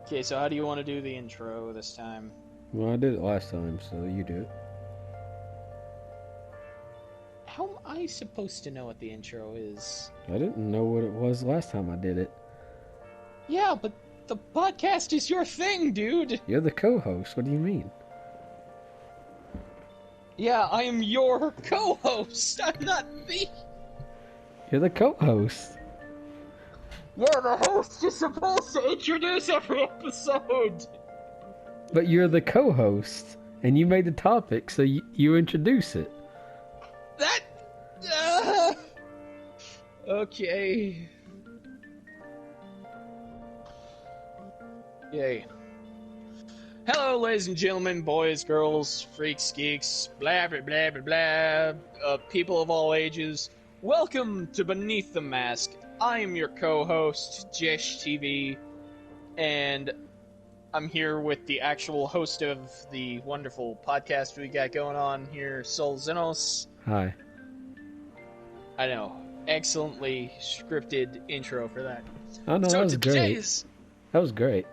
Okay, so how do you want to do the intro this time? Well, I did it last time, so you do it. How am I supposed to know what the intro is? I didn't know what it was last time I did it. Yeah, but the podcast is your thing, dude! You're the co-host. What do you mean? Yeah, I am your co-host! I'm not the... You're the co-host. Yeah, the host is supposed to introduce every episode! But you're the co-host, and you made the topic, so you introduce it. That... Okay. Yay. Hello, ladies and gentlemen, boys, girls, freaks, geeks, blah, blah, blah, blah, blah, people of all ages. Welcome to Beneath the Mask. I am your co-host, Jesh TV, and I'm here with the actual host of the wonderful podcast we got going on here, Xenos. Hi. I know. Excellently scripted intro for that. Oh no, So that was great. That was great.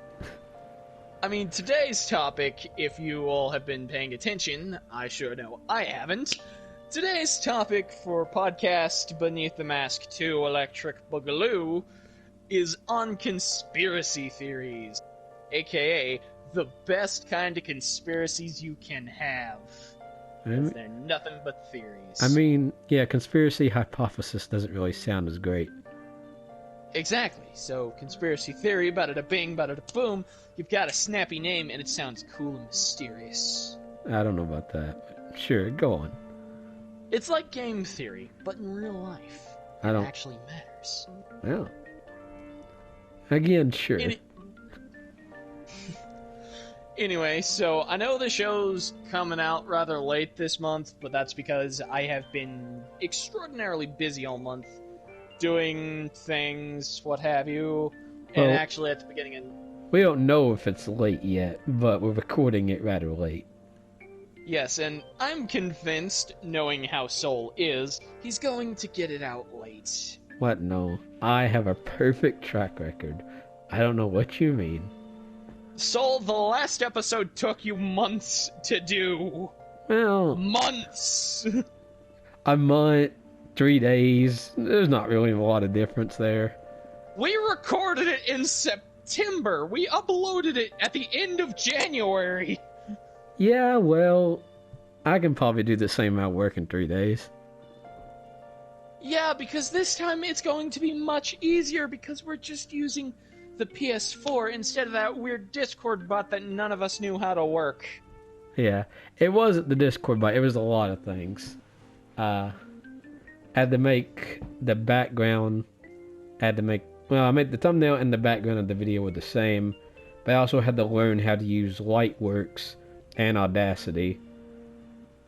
I mean, today's topic, if you all have been paying attention, I sure know I haven't. Today's topic for podcast Beneath the Mask 2 Electric Boogaloo is on conspiracy theories, aka the best kind of conspiracies you can have. They're nothing but theories. I mean, yeah, conspiracy hypothesis doesn't really sound as great. Exactly. So, conspiracy theory, bada-da-bing, bada-da-boom, you've got a snappy name and it sounds cool and mysterious. I don't know about that. But sure, go on. It's like game theory, but in real life. It actually matters. Yeah. Again, sure. Anyway, so I know the show's coming out rather late this month, but that's because I have been extraordinarily busy all month doing things, what have you, and actually at the beginning of... We don't know if it's late yet, but we're recording it rather late. Yes, and I'm convinced, knowing how Soul is, he's going to get it out late. What? No. I have a perfect track record. I don't know what you mean. Soul, the last episode took you months to do. Well... Months! A month, 3 days. There's not really a lot of difference there. We recorded it in September. We uploaded it at the end of January. Yeah, well, I can probably do the same amount of work in 3 days. Yeah, because this time it's going to be much easier because we're just using the PS4 instead of that weird Discord bot that none of us knew how to work. Yeah, it wasn't the Discord bot, it was a lot of things. I had to make the background, I made the thumbnail and the background of the video were the same, but I also had to learn how to use Lightworks and Audacity.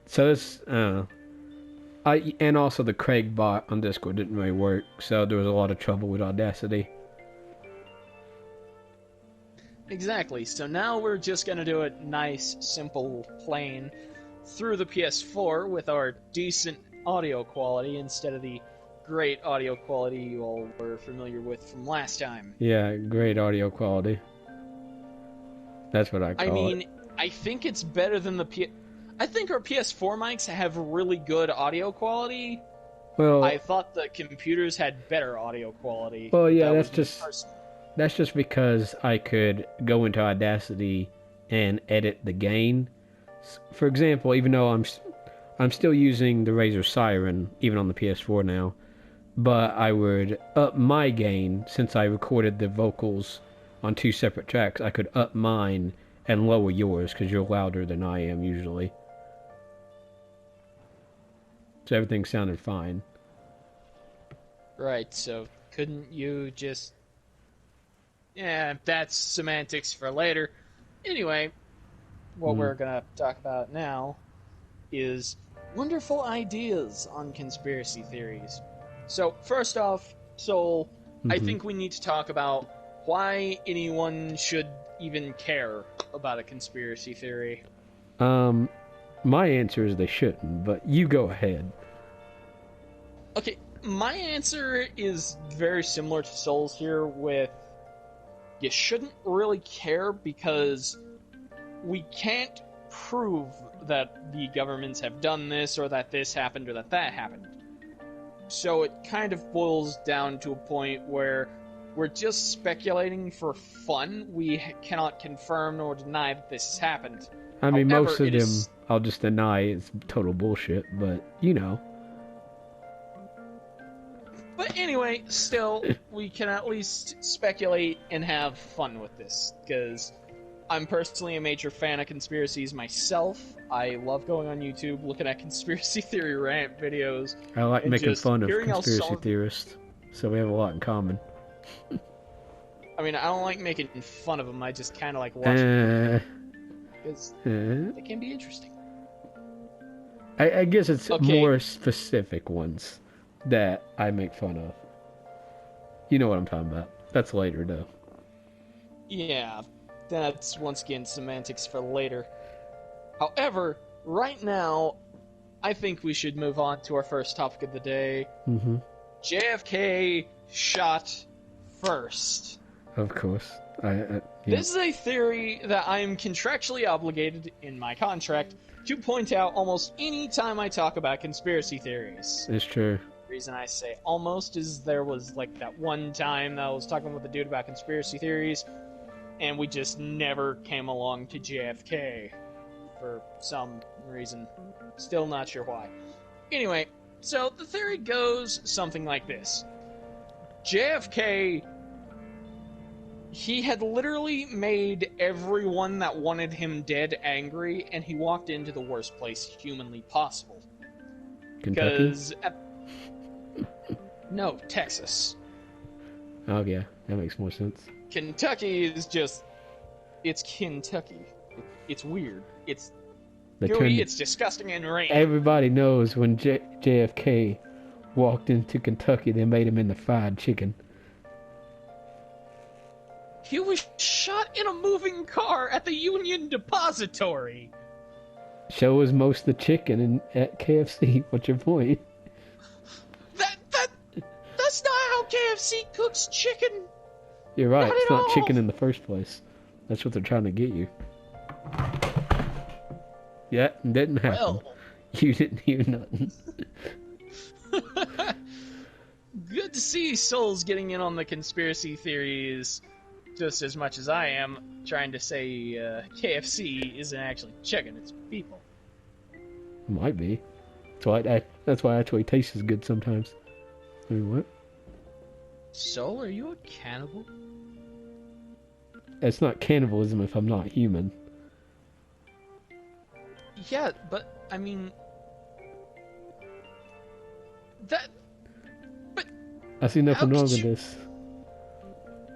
So it's, and also the Craig bot on Discord didn't really work, so there was a lot of trouble with Audacity. Exactly, so now we're just gonna do it nice, simple, plain, through the PS4 with our decent audio quality instead of the great audio quality you all were familiar with from last time. Yeah, great audio quality. That's what I call it. I think it's better than I think our PS4 mics have really good audio quality. Well, I thought the computers had better audio quality. Well, yeah, that's just because I could go into Audacity and edit the gain. For example, even though I'm still using the Razer Siren even on the PS4 now, but I would up my gain since I recorded the vocals on 2 separate tracks. I could up mine and lower yours because you're louder than I am usually. So everything sounded fine. Right, so couldn't you just... Yeah, that's semantics for later. Anyway, what we're gonna talk about now is wonderful ideas on conspiracy theories. So, first off, Soul, I think we need to talk about why anyone should even care about a conspiracy theory. My answer is they shouldn't, but you go ahead. Okay, my answer is very similar to Soul's here with you shouldn't really care because we can't prove that the governments have done this or that this happened or that that happened. So it kind of boils down to a point where we're just speculating for fun. We cannot confirm nor deny that this has happened. I mean, However, most of it them is... I'll just deny it's total bullshit, but you know. But anyway, still, we can at least speculate and have fun with this, because I'm personally a major fan of conspiracies myself. I love going on YouTube, looking at conspiracy theory rant videos. I like and making just fun of hearing how conspiracy solid- theorists, so we have a lot in common. I mean, I don't like making fun of them, I just kind of like watching them, because they can be interesting. I guess it's Okay. more specific ones that I make fun of. You know what I'm talking about. That's later, though. Yeah, that's once again semantics for later. However, right now, I think we should move on to our first topic of the day. Mm-hmm. JFK shot first. Of course. Yeah. This is a theory that I am contractually obligated in my contract to point out almost any time I talk about conspiracy theories. It's true. The reason I say almost is there was like that one time that I was talking with a dude about conspiracy theories, and we just never came along to JFK for some reason. Still not sure why. Anyway, so the theory goes something like this. JFK, he had literally made everyone that wanted him dead angry, and he walked into the worst place humanly possible. Kentucky? No, Texas. Oh, yeah. That makes more sense. Kentucky is just... It's Kentucky. It's weird. It's They gooey, turned- it's disgusting and rain. Everybody knows when JFK walked into Kentucky, they made him into fried chicken. He was shot in a moving car at the Union Depository. So was most of the chicken at KFC. What's your point? That's not how KFC cooks chicken. You're right. Not It's at not all. chicken in the first place. That's what they're trying to get you. Yeah, it didn't happen. Well, You didn't hear nothing. good to see Souls getting in on the conspiracy theories just as much as I am trying to say KFC isn't actually chicken, it's people. Might be. That's why actually tastes as good sometimes. I mean, what? Soul, are you a cannibal? It's not cannibalism if I'm not human. Yeah, but, I mean... That... I see nothing How wrong could with you- this.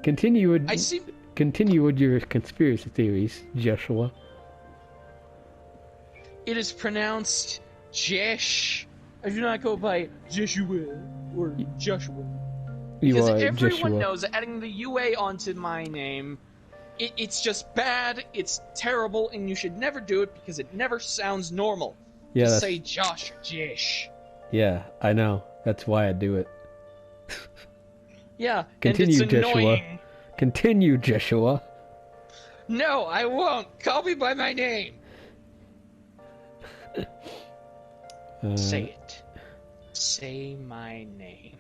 Continue with your conspiracy theories, Joshua. It is pronounced Jesh. I do not go by Joshua or Joshua. You Because are everyone Joshua. knows that adding the UA onto my name, it's just bad, it's terrible, and you should never do it because it never sounds normal. Yeah, Just that's- say Josh or Jesh. Yeah, I know. That's why I do it. Yeah, Continue, and it's Joshua. annoying. Continue, Joshua. No, I won't. Call me by my name. Say it. Say my name.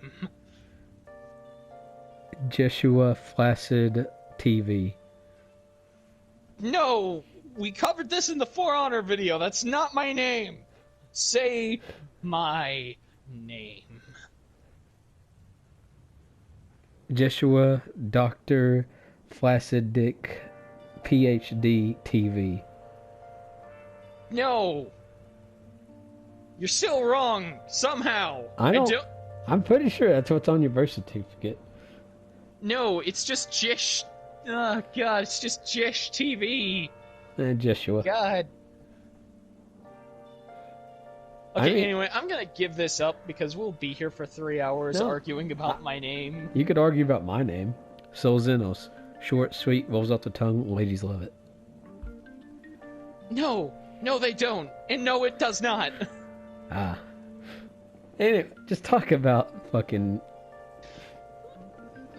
Joshua Flaccid TV. No! We covered this in the For Honor video. That's not my name. Say my name. Joshua Dr. Flaccid Dick PhD TV. No! You're still wrong, somehow. I don't- I'm pretty sure that's what's on your birth certificate. No, it's just Jesh... Oh, God, it's just Jesh TV. Joshua. God. Okay, I mean- anyway, I'm gonna give this up because we'll be here for 3 hours No. arguing about my name. You could argue about my name. Soul Xenos. Short, sweet, rolls off the tongue, ladies love it. No, they don't. And no, it does not. Ah. Anyway, just talk about fucking...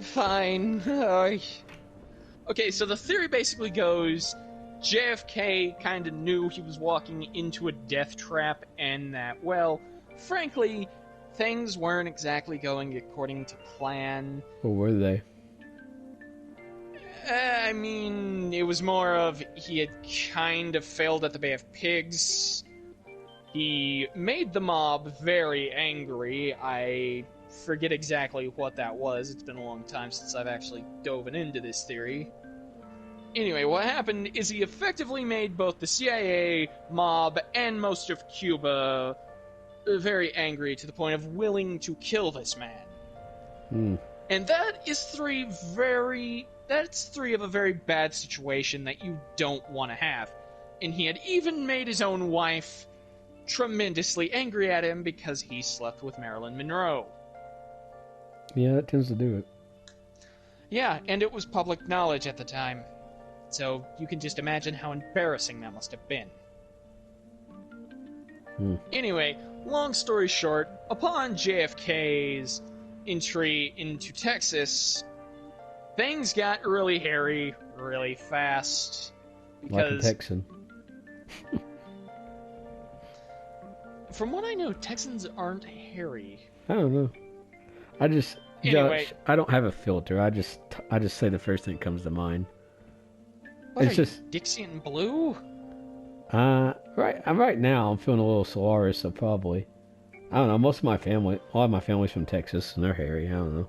Fine. Okay, so the theory basically goes JFK kind of knew he was walking into a death trap and that, well, frankly, things weren't exactly going according to plan. Or were they? I mean, it was more of he had kind of failed at the Bay of Pigs. He made the mob very angry. I forget exactly what that was. It's been a long time since I've actually dove into this theory. Anyway, what happened is he effectively made both the CIA, mob, and most of Cuba very angry to the point of willing to kill this man. And that's three of a very bad situation that you don't want to have. And he had even made his own wife tremendously angry at him because he slept with Marilyn Monroe. Yeah, that tends to do it. Yeah, and it was public knowledge at the time. So you can just imagine how embarrassing that must have been. Anyway, long story short, upon JFK's entry into Texas, things got really hairy really fast. Because, like a Texan. From what I know, Texans aren't hairy. I don't know. Anyway, Josh, I don't have a filter. I just say the first thing that comes to mind. What It's are just you, Dixie Blue? right now I'm feeling a little Solaris, so probably. I don't know. Most of my family, a lot of my family's from Texas, and they're hairy. I don't know.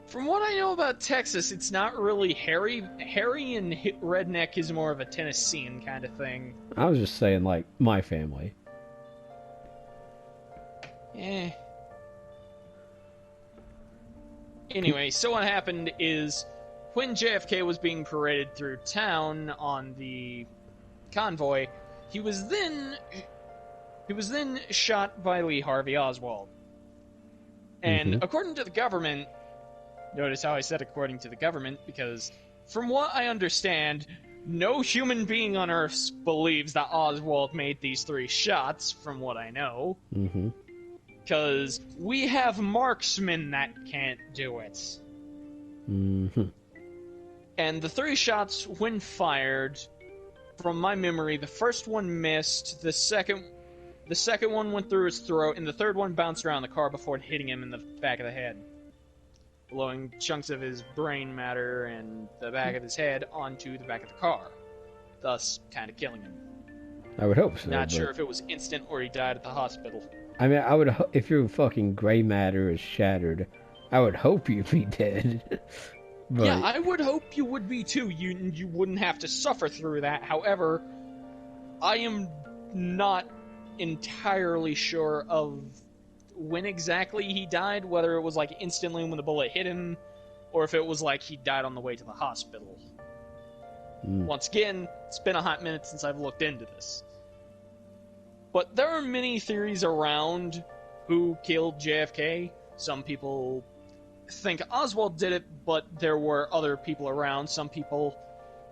From what I know about Texas, it's not really hairy. Hairy and redneck is more of a Tennessean kind of thing. I was just saying, like, my family. Eh. Anyway, so what happened is when JFK was being paraded through town on the convoy, he was then shot by Lee Harvey Oswald. And according to the government, notice how I said according to the government, because from what I understand, no human being on Earth believes that Oswald made these 3 shots, from what I know. Because we have marksmen that can't do it. And the 3 shots, when fired, from my memory, the first one missed, the second one went through his throat, and the third one bounced around the car before hitting him in the back of the head, blowing chunks of his brain matter and the back of his head onto the back of the car, thus kind of killing him. I would hope so. Not sure if it was instant or he died at the hospital. I mean, if your fucking gray matter is shattered, I would hope you'd be dead. But... yeah, I would hope you would be too. You wouldn't have to suffer through that. However, I am not entirely sure of when exactly he died, whether it was like instantly when the bullet hit him, or if it was like he died on the way to the hospital. Once again, it's been a hot minute since I've looked into this. But there are many theories around who killed JFK. Some people think Oswald did it, but there were other people around. Some people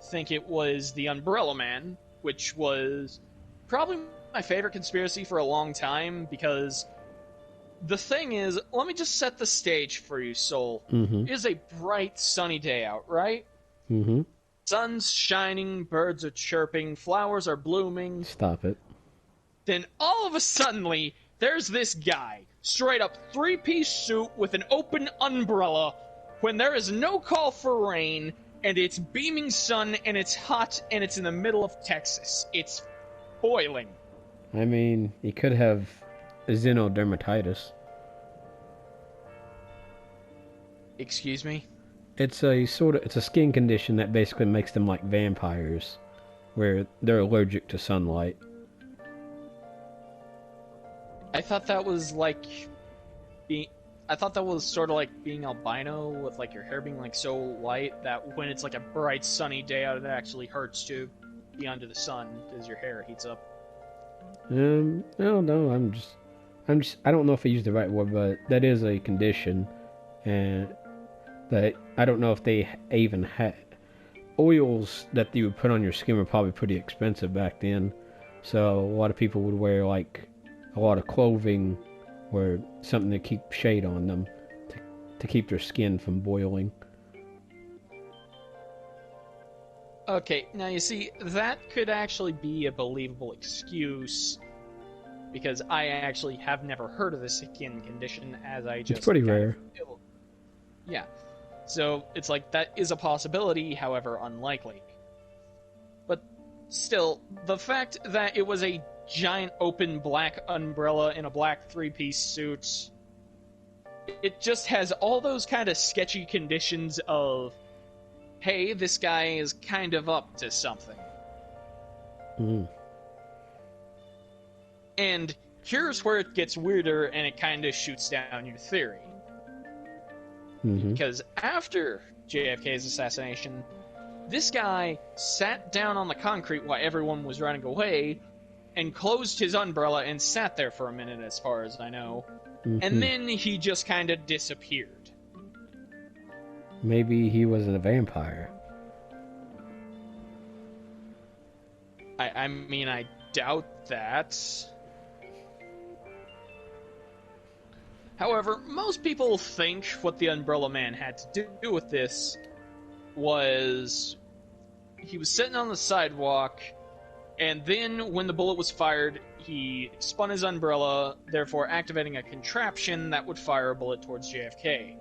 think it was the Umbrella Man, which was probably my favorite conspiracy for a long time, because the thing is, let me just set the stage for you, Soul. It is a bright, sunny day out, right? Sun's shining, birds are chirping, flowers are blooming. Stop it. Then all of a suddenly, there's this guy, straight up 3-piece suit with an open umbrella, when there is no call for rain, and it's beaming sun, and it's hot, and it's in the middle of Texas. It's boiling. I mean, he could have xenodermatitis. Excuse me? It's a skin condition that basically makes them like vampires, where they're allergic to sunlight. I thought that was like I thought that was sort of like being albino, with like your hair being like so light that when it's like a bright sunny day out, it actually hurts to be under the sun because your hair heats up. No, I don't know if I used the right word, but that is a condition, and that I don't know if they even had oils that you would put on your skin were probably pretty expensive back then, so a lot of people would wear like a lot of clothing or something to keep shade on them to keep their skin from boiling. Okay, now you see, that could actually be a believable excuse, because I actually have never heard of this skin condition, as I just... It's pretty rare. Yeah. So, it's like, that is a possibility, however unlikely. But still, the fact that it was a giant open black umbrella in a black three-piece suit, it just has all those kind of sketchy conditions of, hey, this guy is kind of up to something. Mm. And here's where it gets weirder and it kind of shoots down your theory. Mm-hmm. Because after JFK's assassination, this guy sat down on the concrete while everyone was running away and closed his umbrella and sat there for a minute, as far as I know. Mm-hmm. And then he just kind of disappeared. Maybe he was a vampire. I mean, I doubt that. However, most people think what the Umbrella Man had to do with this was he was sitting on the sidewalk, and then when the bullet was fired, he spun his umbrella, therefore activating a contraption that would fire a bullet towards JFK.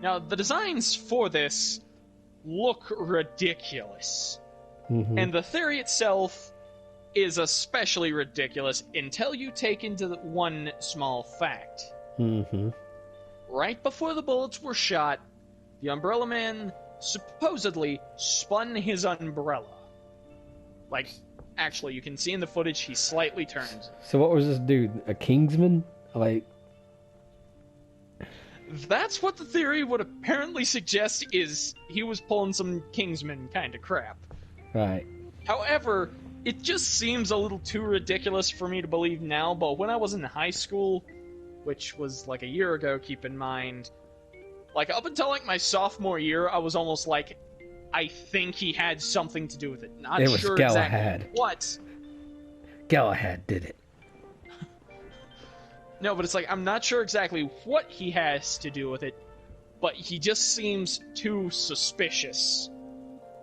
Now, the designs for this look ridiculous. Mm-hmm. And the theory itself is especially ridiculous until you take into one small fact. Mm-hmm. Right before the bullets were shot, the Umbrella Man supposedly spun his umbrella. Like, actually, you can see in the footage he slightly turns. So what was this dude? A Kingsman? Like... That's what the theory would apparently suggest, is he was pulling some Kingsman kind of crap. Right. However, it just seems a little too ridiculous for me to believe now, but when I was in high school, which was like a year ago, keep in mind, like up until like my sophomore year, I was almost like, I think he had something to do with it. Not it was sure Galahad. exactly what. Galahad did it. No, but it's like, I'm not sure exactly what he has to do with it, but he just seems too suspicious.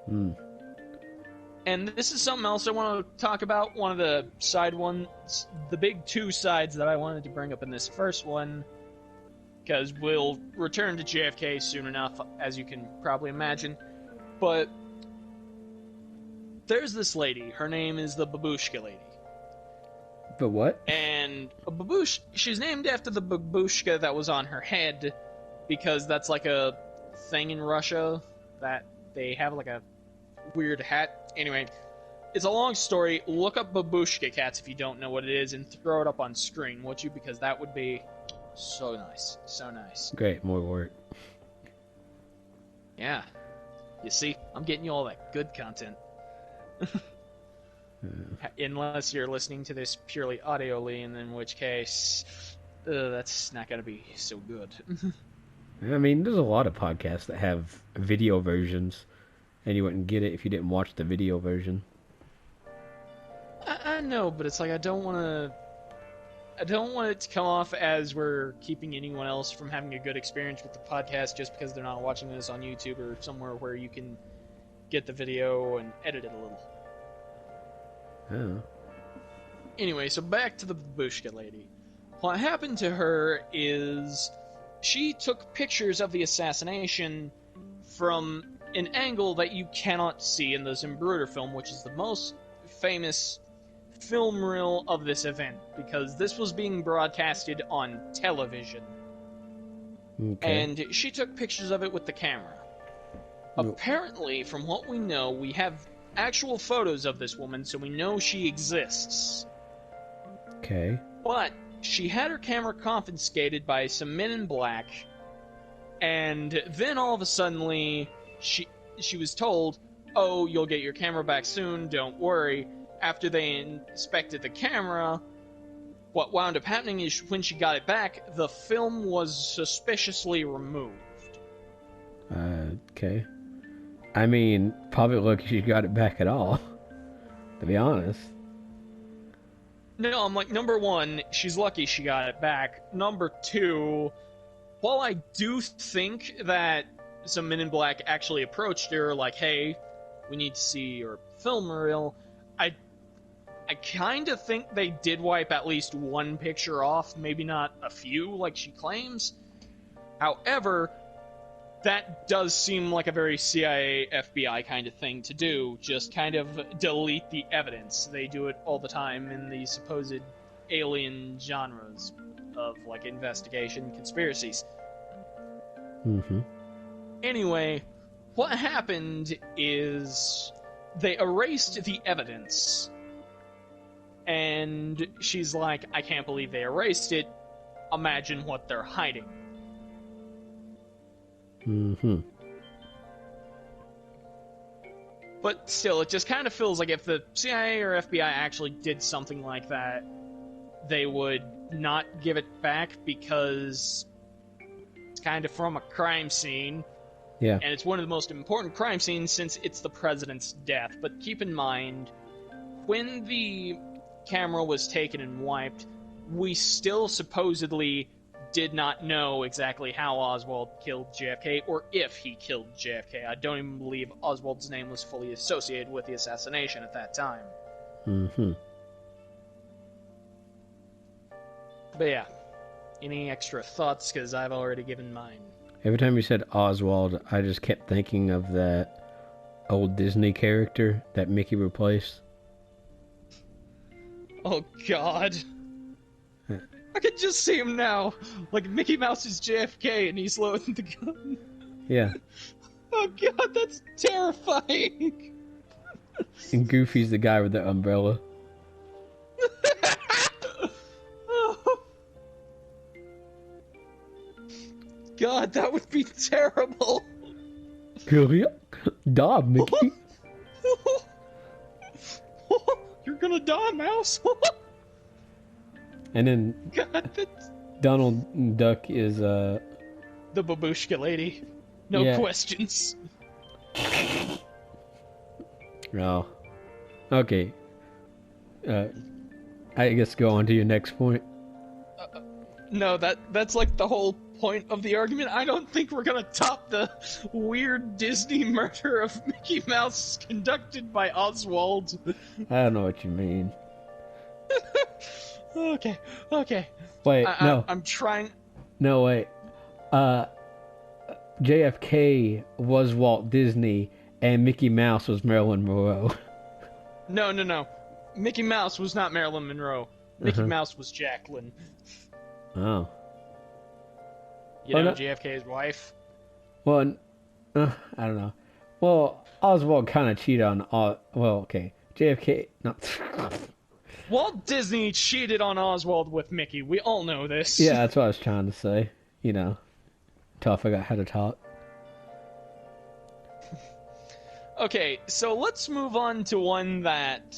Hmm. And this is something else I want to talk about. One of the the big two sides that I wanted to bring up in this first one, because we'll return to JFK soon enough, as you can probably imagine. But there's this lady. Her name is the Babushka lady. The what? And she's named after the babushka that was on her head, because that's like a thing in Russia that they have like a weird hat. Anyway, it's a long story. Look up babushka cats if you don't know what it is and throw it up on screen, would you? Because that would be so nice. So nice. Great, more work. Yeah. You see, I'm getting you all that good content. Unless you're listening to this purely audioly, and in which case, that's not going to be so good. I mean, there's a lot of podcasts that have video versions, and you wouldn't get it if you didn't watch the video version. I know, but it's like I don't want it to come off as we're keeping anyone else from having a good experience with the podcast just because they're not watching this on YouTube or somewhere where you can get the video and edit it a little. Oh. Anyway, so back to the babushka lady. What happened to her is she took pictures of the assassination from an angle that you cannot see in the Zimbruder film, which is the most famous film reel of this event, because this was being broadcasted on television. Okay. And she took pictures of it with the camera. Apparently, from what we know, we have actual photos of this woman, so we know she exists. Okay. But she had her camera confiscated by some men in black, and then all of a sudden she was told, oh, you'll get your camera back soon, don't worry. After they inspected the camera, what wound up happening is when she got it back, the film was suspiciously removed. Okay. I mean, probably lucky she got it back at all, to be honest. No, I'm like, number one, she's lucky she got it back. Number two, while I do think that some men in black actually approached her, like, hey, we need to see your film reel. I kind of think they did wipe at least one picture off, maybe not a few like she claims. However, that does seem like a very CIA, FBI kind of thing to do, just kind of delete the evidence. They do it all the time in the supposed alien genres of, like, investigation conspiracies. Mm-hmm. Anyway, what happened is they erased the evidence. And she's like, I can't believe they erased it. Imagine what they're hiding. Mm-hmm. But still, it just kind of feels like if the CIA or FBI actually did something like that, they would not give it back because it's kind of from a crime scene. Yeah. And it's one of the most important crime scenes since it's the president's death. But keep in mind, when the camera was taken and wiped, we still supposedly did not know exactly how Oswald killed JFK, or if he killed JFK. I don't even believe Oswald's name was fully associated with the assassination at that time. Mm-hmm. But yeah, any extra thoughts? Because I've already given mine. Every time you said Oswald, I just kept thinking of that old Disney character that Mickey replaced. Oh, God. I can just see him now. Like, Mickey Mouse is JFK and he's loading the gun. Yeah. Oh, God, that's terrifying. And Goofy's the guy with the umbrella. Oh. God, that would be terrible. Hurry up. Die, Mickey. You're gonna die, Mouse. And then God, that's... Donald Duck is the babushka lady. No questions. No. Okay. I guess go on to your next point. No, that's like the whole point of the argument. I don't think we're gonna top the weird Disney murder of Mickey Mouse conducted by Oswald. I don't know what you mean. Okay. Wait, no. I'm trying... No, wait. JFK was Walt Disney, and Mickey Mouse was Marilyn Monroe. No. Mickey Mouse was not Marilyn Monroe. Mickey Mouse was Jacqueline. Oh. You know JFK's wife? Well, I don't know. Well, Oswald kind of cheated on... well, okay. JFK... No. Walt Disney cheated on Oswald with Mickey. We all know this. Yeah, that's what I was trying to say. You know. Until I forgot how to talk. Okay, so let's move on to one that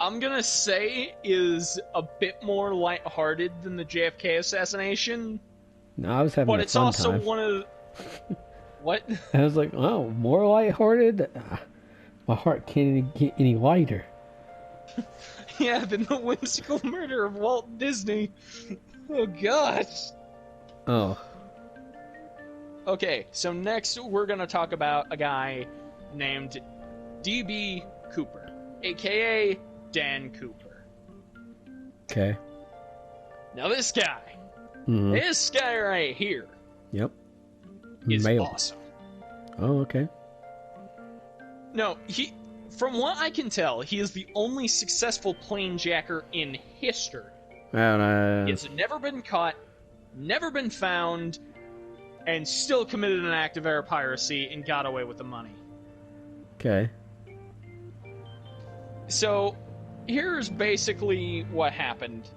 I'm gonna say is a bit more lighthearted than the JFK assassination. No, I was having a fun time. But it's also one of... What? I was like, oh, more lighthearted? My heart can't get any lighter. Yeah, than the whimsical murder of Walt Disney. Oh, gosh. Oh. Okay, so next we're gonna talk about a guy named D.B. Cooper, a.k.a. Dan Cooper. Okay. Now this guy, this guy right here, is awesome. Oh, okay. No, from what I can tell, he is the only successful planejacker in history. He's never been caught, never been found, and still committed an act of air piracy and got away with the money. Okay. So, here's basically what happened.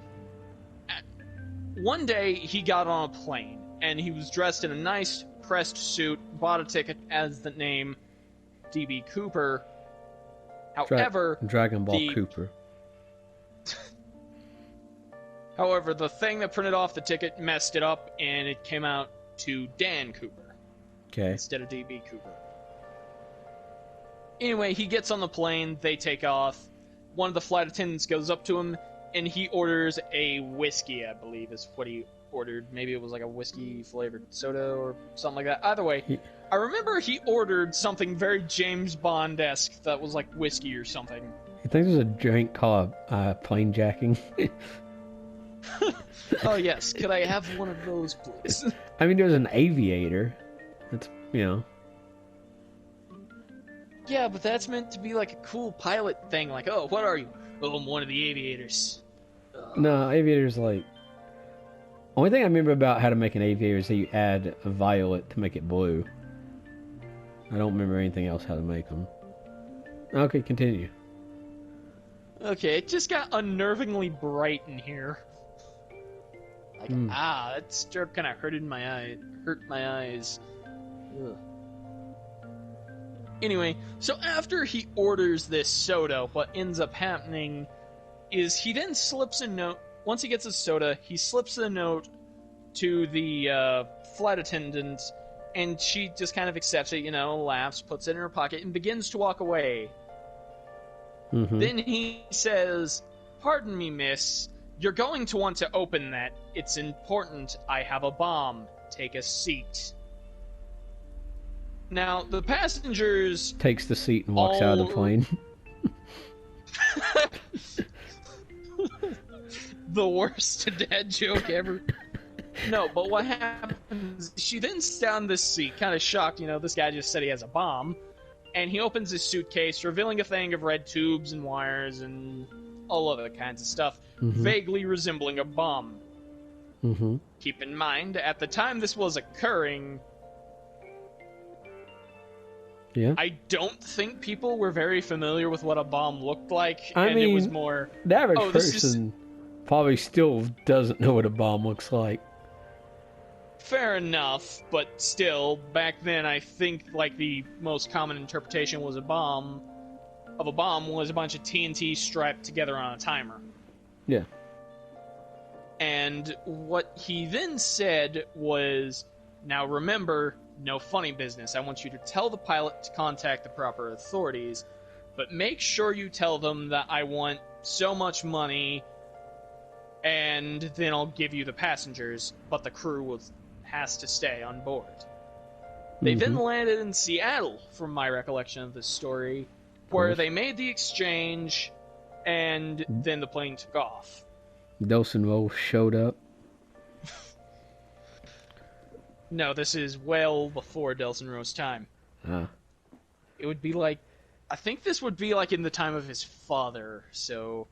One day, he got on a plane, and he was dressed in a nice pressed suit, bought a ticket as the name D.B. Cooper. However, Dragon Ball Cooper. However, the thing that printed off the ticket messed it up, and it came out to Dan Cooper. Okay. Instead of D.B. Cooper. Anyway, he gets on the plane, they take off. One of the flight attendants goes up to him, and he orders a whiskey, I believe is what he ordered. Maybe it was like a whiskey-flavored soda or something like that. Either way, I remember he ordered something very James Bond-esque that was like whiskey or something. I think there's a drink called plain jacking. Oh, yes. Could I have one of those, please? I mean, there's an aviator. That's, you know. Yeah, but that's meant to be like a cool pilot thing. Like, oh, what are you? Oh, I'm one of the aviators. No, aviator's like... Only thing I remember about how to make an aviator is that you add a violet to make it blue. I don't remember anything else how to make them. Okay, continue. Okay, it just got unnervingly bright in here. Like, that stroke kind of hurt my eyes. Ugh. Anyway, so after he orders this soda, what ends up happening is he then slips a note. Once he gets his soda, he slips a note to the flight attendant, and she just kind of accepts it, laughs, puts it in her pocket, and begins to walk away. Mm-hmm. Then he says, "Pardon me, miss. You're going to want to open that. It's important. I have a bomb. Take a seat." Now, the passengers... Takes the seat and walks out of the plane. The worst dad joke ever. No, but what happens... She then sits down this seat, kind of shocked, this guy just said he has a bomb. And he opens his suitcase, revealing a thing of red tubes and wires and all other kinds of stuff, vaguely resembling a bomb. Mm-hmm. Keep in mind, at the time this was occurring... Yeah. I don't think people were very familiar with what a bomb looked like, it was more... The average person probably still doesn't know what a bomb looks like. Fair enough, but still, back then I think like the most common interpretation was a bomb was a bunch of TNT strapped together on a timer. Yeah. And what he then said was, "Now remember, no funny business. I want you to tell the pilot to contact the proper authorities, but make sure you tell them that I want so much money, and then I'll give you the passengers, but the crew has to stay on board." They then landed in Seattle, from my recollection of this story, where they made the exchange, and then the plane took off. Delson Roll showed up. No, this is well before Delson Rowe's time. It would be like... I think this would be like in the time of his father, so...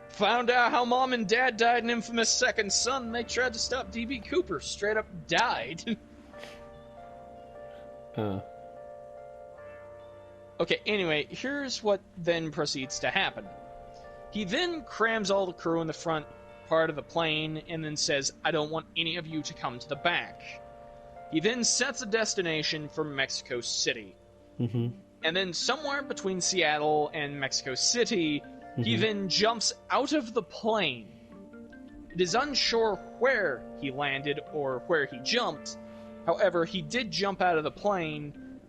Found out how Mom and Dad died in infamous Second Son, they tried to stop D.B. Cooper. Straight up died. Okay, anyway, here's what then proceeds to happen. He then crams all the crew in the front part of the plane and then says, "I don't want any of you to come to the back." He then sets a destination for Mexico City. And then somewhere between Seattle and Mexico City, he then jumps out of the plane. It is unsure where he landed or where he jumped. However, he did jump out of the plane,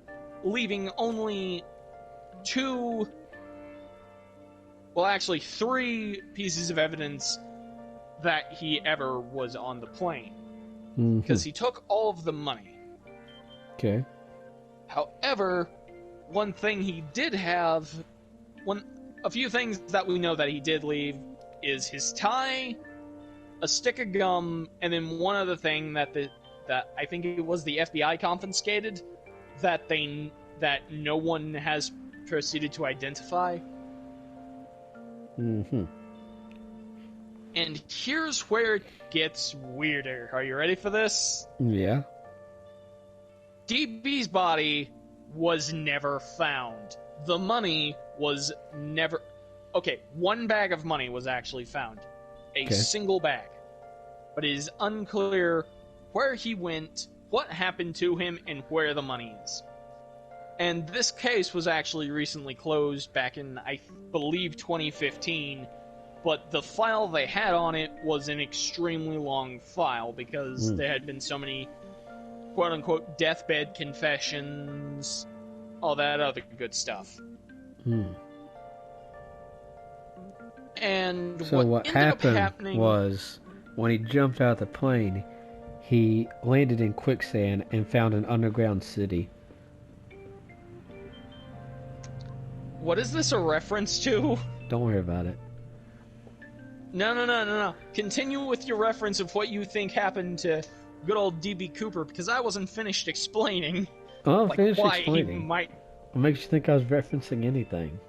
leaving only three pieces of evidence that he ever was on the plane. Because he took all of the money. Okay. However, one thing he did have... A few things that we know that he did leave is his tie, a stick of gum, and then one other thing that I think it was the FBI confiscated that no one has proceeded to identify. And here's where it gets weirder. Are you ready for this? Yeah. DB's body was never found. The money was never... Okay, one bag of money was actually found. A single bag. But it is unclear where he went, what happened to him, and where the money is. And this case was actually recently closed back in, I believe, 2015. But the file they had on it was an extremely long file because there had been so many quote-unquote deathbed confessions, all that other good stuff. And so what happened was when he jumped out of the plane, he landed in quicksand and found an underground city. What is this a reference to? Don't worry about it. No. Continue with your reference of what you think happened to good old D.B. Cooper, because I wasn't finished explaining. Oh, like, finish why explaining. he might... What makes you think I was referencing anything?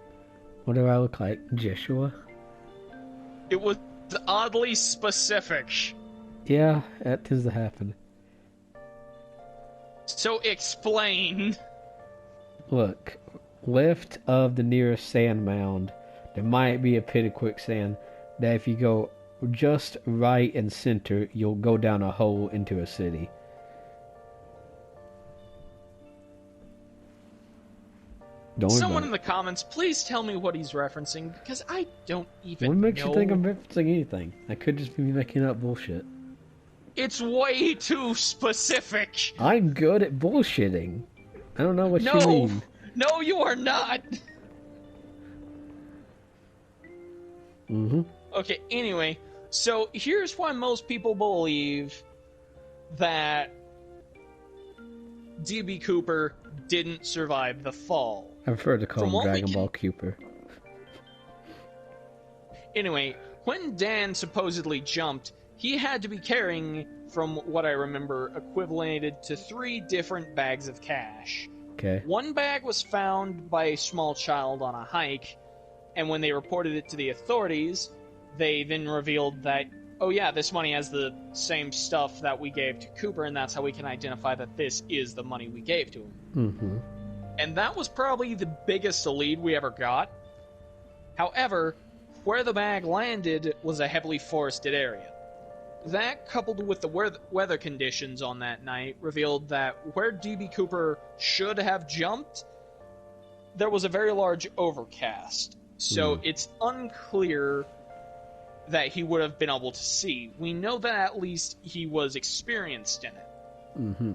What do I look like? Joshua? It was oddly specific. Yeah, that tends to happen. So explain. Look, left of the nearest sand mound, there might be a pit of quicksand that if you go just right and center, you'll go down a hole into a city. Don't worry Someone about in the comments, please tell me what he's referencing, because I don't even What makes know. you think I'm referencing anything? I could just be making up bullshit. It's way too specific. I'm good at bullshitting. I don't know what you mean. No, you are not. Mm-hmm. Okay, anyway, so here's why most people believe that D.B. Cooper didn't survive the fall. I prefer to call him Dragon Ball Cooper. Anyway, when Dan supposedly jumped, he had to be carrying, from what I remember, equivalent to 3 different bags of cash. Okay. One bag was found by a small child on a hike, and when they reported it to the authorities, they then revealed that, oh yeah, this money has the same stuff that we gave to Cooper, and that's how we can identify that this is the money we gave to him. Mm-hmm. And that was probably the biggest lead we ever got. However, where the bag landed was a heavily forested area. That, coupled with the weather conditions on that night, revealed that where D.B. Cooper should have jumped, there was a very large overcast. So it's unclear that he would have been able to see. We know that at least he was experienced in it. Mm-hmm.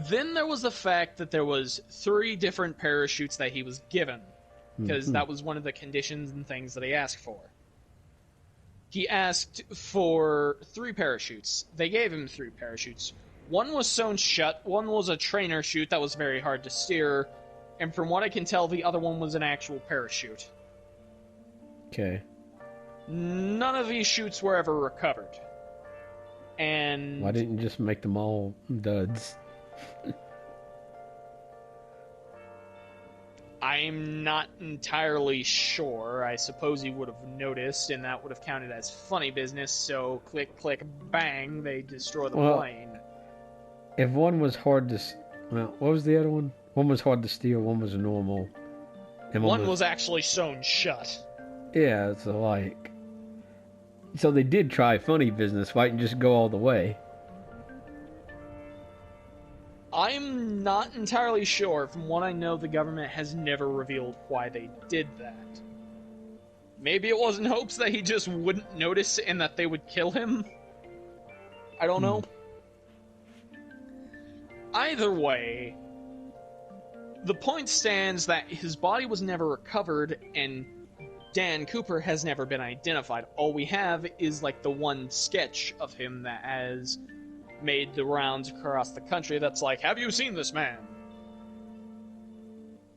Then there was the fact that there was 3 different parachutes that he was given, because that was one of the conditions and things that he asked for. He asked for 3 parachutes. They gave him 3 parachutes. One was sewn shut, one was a trainer chute that was very hard to steer, and from what I can tell, the other one was an actual parachute. Okay. None of these chutes were ever recovered. And... Why didn't you just make them all duds? I'm not entirely sure. I suppose he would have noticed, and that would have counted as funny business, so click, click, bang, they destroy the plane. If one was hard to... Well, what was the other one? One was hard to steal, one was normal. And one was actually sewn shut. Yeah, it's like... So they did try funny business, why didn't you just go all the way? I'm not entirely sure. From what I know, the government has never revealed why they did that. Maybe it was in hopes that he just wouldn't notice and that they would kill him? I don't know. Either way, the point stands that his body was never recovered and Dan Cooper has never been identified. All we have is like the one sketch of him that has made the rounds across the country that's like, have you seen this man?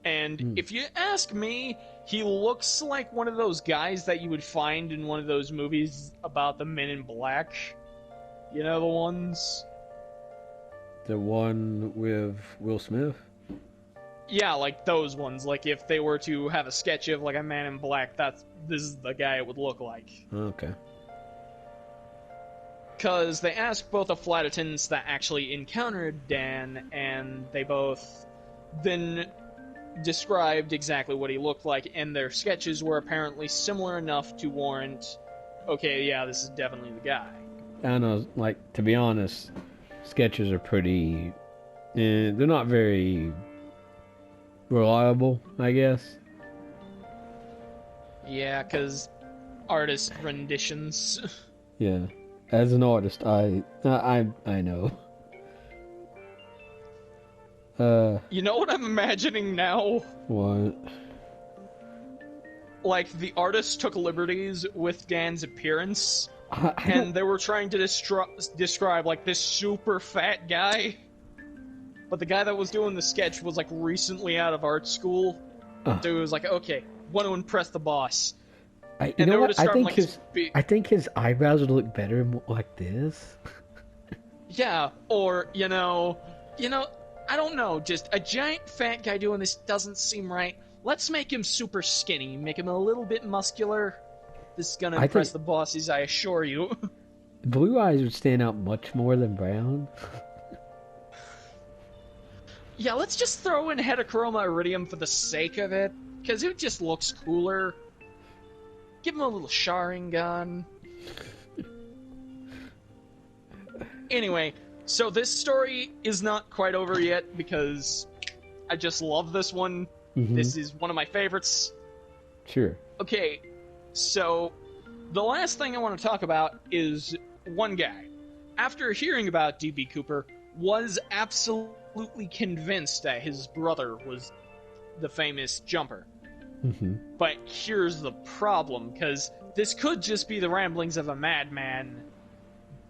And if you ask me, he looks like one of those guys that you would find in one of those movies about the Men in Black. You know the ones? The one with Will Smith? Yeah, like those ones. Like if they were to have a sketch of like a Man in Black, this is the guy it would look like. Okay. Because they asked both the flight attendants that actually encountered Dan, and they both then described exactly what he looked like, and their sketches were apparently similar enough to warrant, okay, yeah, this is definitely the guy. I don't know, like, to be honest, sketches are pretty... they're not very reliable, I guess. Yeah, because artist renditions. Yeah. As an artist, I know. You know what I'm imagining now? What? Like, the artist took liberties with Dan's appearance, And they were trying to describe, like, this super fat guy. But the guy that was doing the sketch was, like, recently out of art school. So he was like, okay, want to impress the boss. You know what? I think his eyebrows would look better like this. Yeah, or, you know, I don't know, just a giant fat guy doing this doesn't seem right. Let's make him super skinny, make him a little bit muscular. This is gonna impress the bosses, I assure you. Blue eyes would stand out much more than brown. Yeah, let's just throw in Heterochroma Iridium for the sake of it, because it just looks cooler. Give him a little Sharingan. Anyway, so this story is not quite over yet, because I just love this one. This is one of my favorites. Sure. Okay, so the last thing I want to talk about is one guy. After hearing about D.B. Cooper, was absolutely convinced that his brother was the famous jumper. But here's the problem, because this could just be the ramblings of a madman.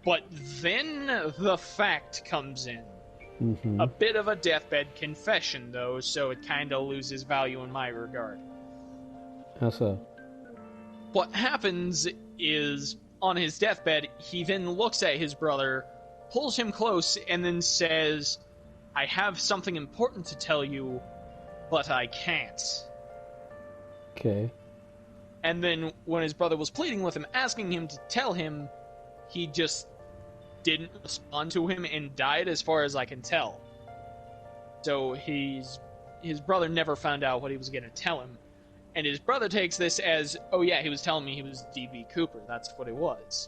But then the fact comes in. A bit of a deathbed confession, though, so it kind of loses value in my regard. How so? What happens is, on his deathbed, he then looks at his brother, pulls him close, and then says, I have something important to tell you, but I can't. Okay. And then, when his brother was pleading with him, asking him to tell him, he just didn't respond to him and died, as far as I can tell. So his brother never found out what he was going to tell him. And his brother takes this as, oh yeah, he was telling me he was D.B. Cooper. That's what it was.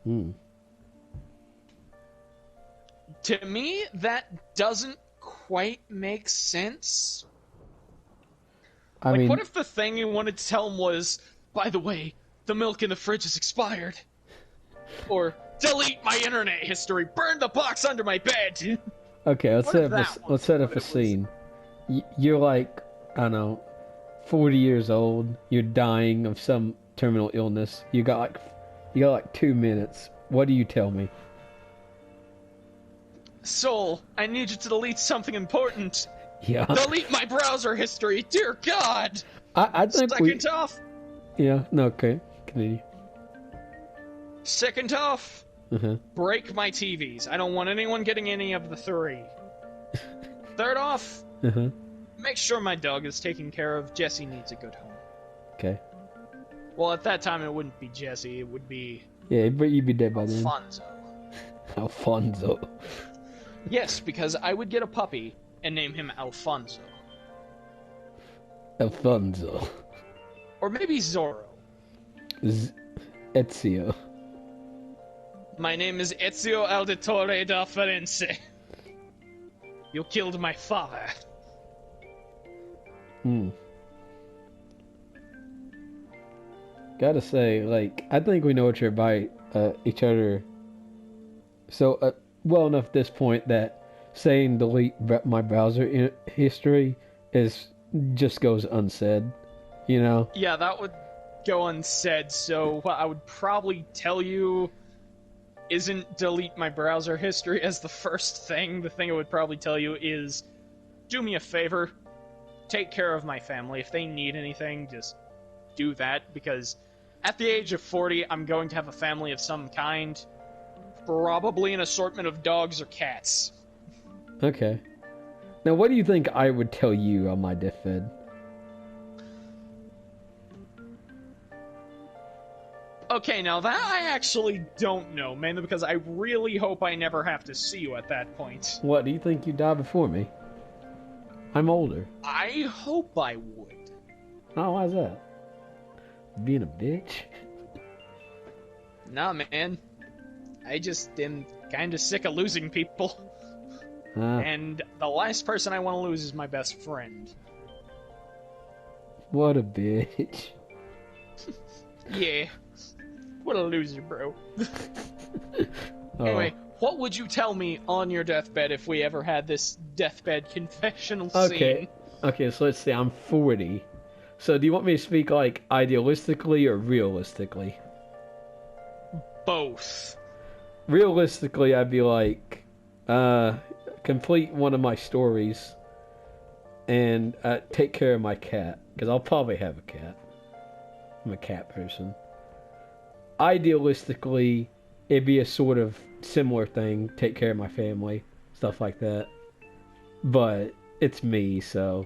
To me, that doesn't quite make sense. I mean, what if the thing you wanted to tell him was, by the way, the milk in the fridge is expired? Or, delete my internet history, burn the box under my bed! Okay, let's set up a scene. You're like, I don't know, 40 years old, you're dying of some terminal illness, you got like 2 minutes. What do you tell me? Soul, I need you to delete something important. Yeah. Delete my browser history, dear God! I think Second off. Yeah, no, okay, continue. Second off, break my TVs. I don't want anyone getting any of the 3. Third off, make sure my dog is taken care of. Jesse needs a good home. Okay. Well, at that time, it wouldn't be Jesse. It would be... Yeah, but you'd be dead by then. Alfonso. Alfonso. Yes, because I would get a puppy and name him Alfonso. Alfonso. Or maybe Zorro. Ezio. My name is Ezio Auditore da Firenze. You killed my father. Gotta say, like, I think we know each other by each other so well enough at this point that saying delete my browser history just goes unsaid, you know? Yeah, that would go unsaid, so what I would probably tell you isn't delete my browser history as the first thing. The thing I would probably tell you is, do me a favor, take care of my family. If they need anything, just do that, because at the age of 40, I'm going to have a family of some kind. Probably an assortment of dogs or cats. Okay. Now, what do you think I would tell you on my deathbed? Okay, now that I actually don't know, mainly because I really hope I never have to see you at that point. What, do you think you die before me? I'm older. I hope I would. Oh, why's that? Being a bitch? Nah, man. I just am kind of sick of losing people. And the last person I want to lose is my best friend. What a bitch. Yeah. What a loser, bro. Anyway, what would you tell me on your deathbed if we ever had this deathbed confessional scene? Okay, so let's say I'm 40. So do you want me to speak, like, idealistically or realistically? both. Realistically, I'd be like, complete one of my stories and take care of my cat, because I'll probably have a cat. I'm a cat person. Idealistically, it'd be a sort of similar thing, take care of my family, stuff like that. But it's me, so...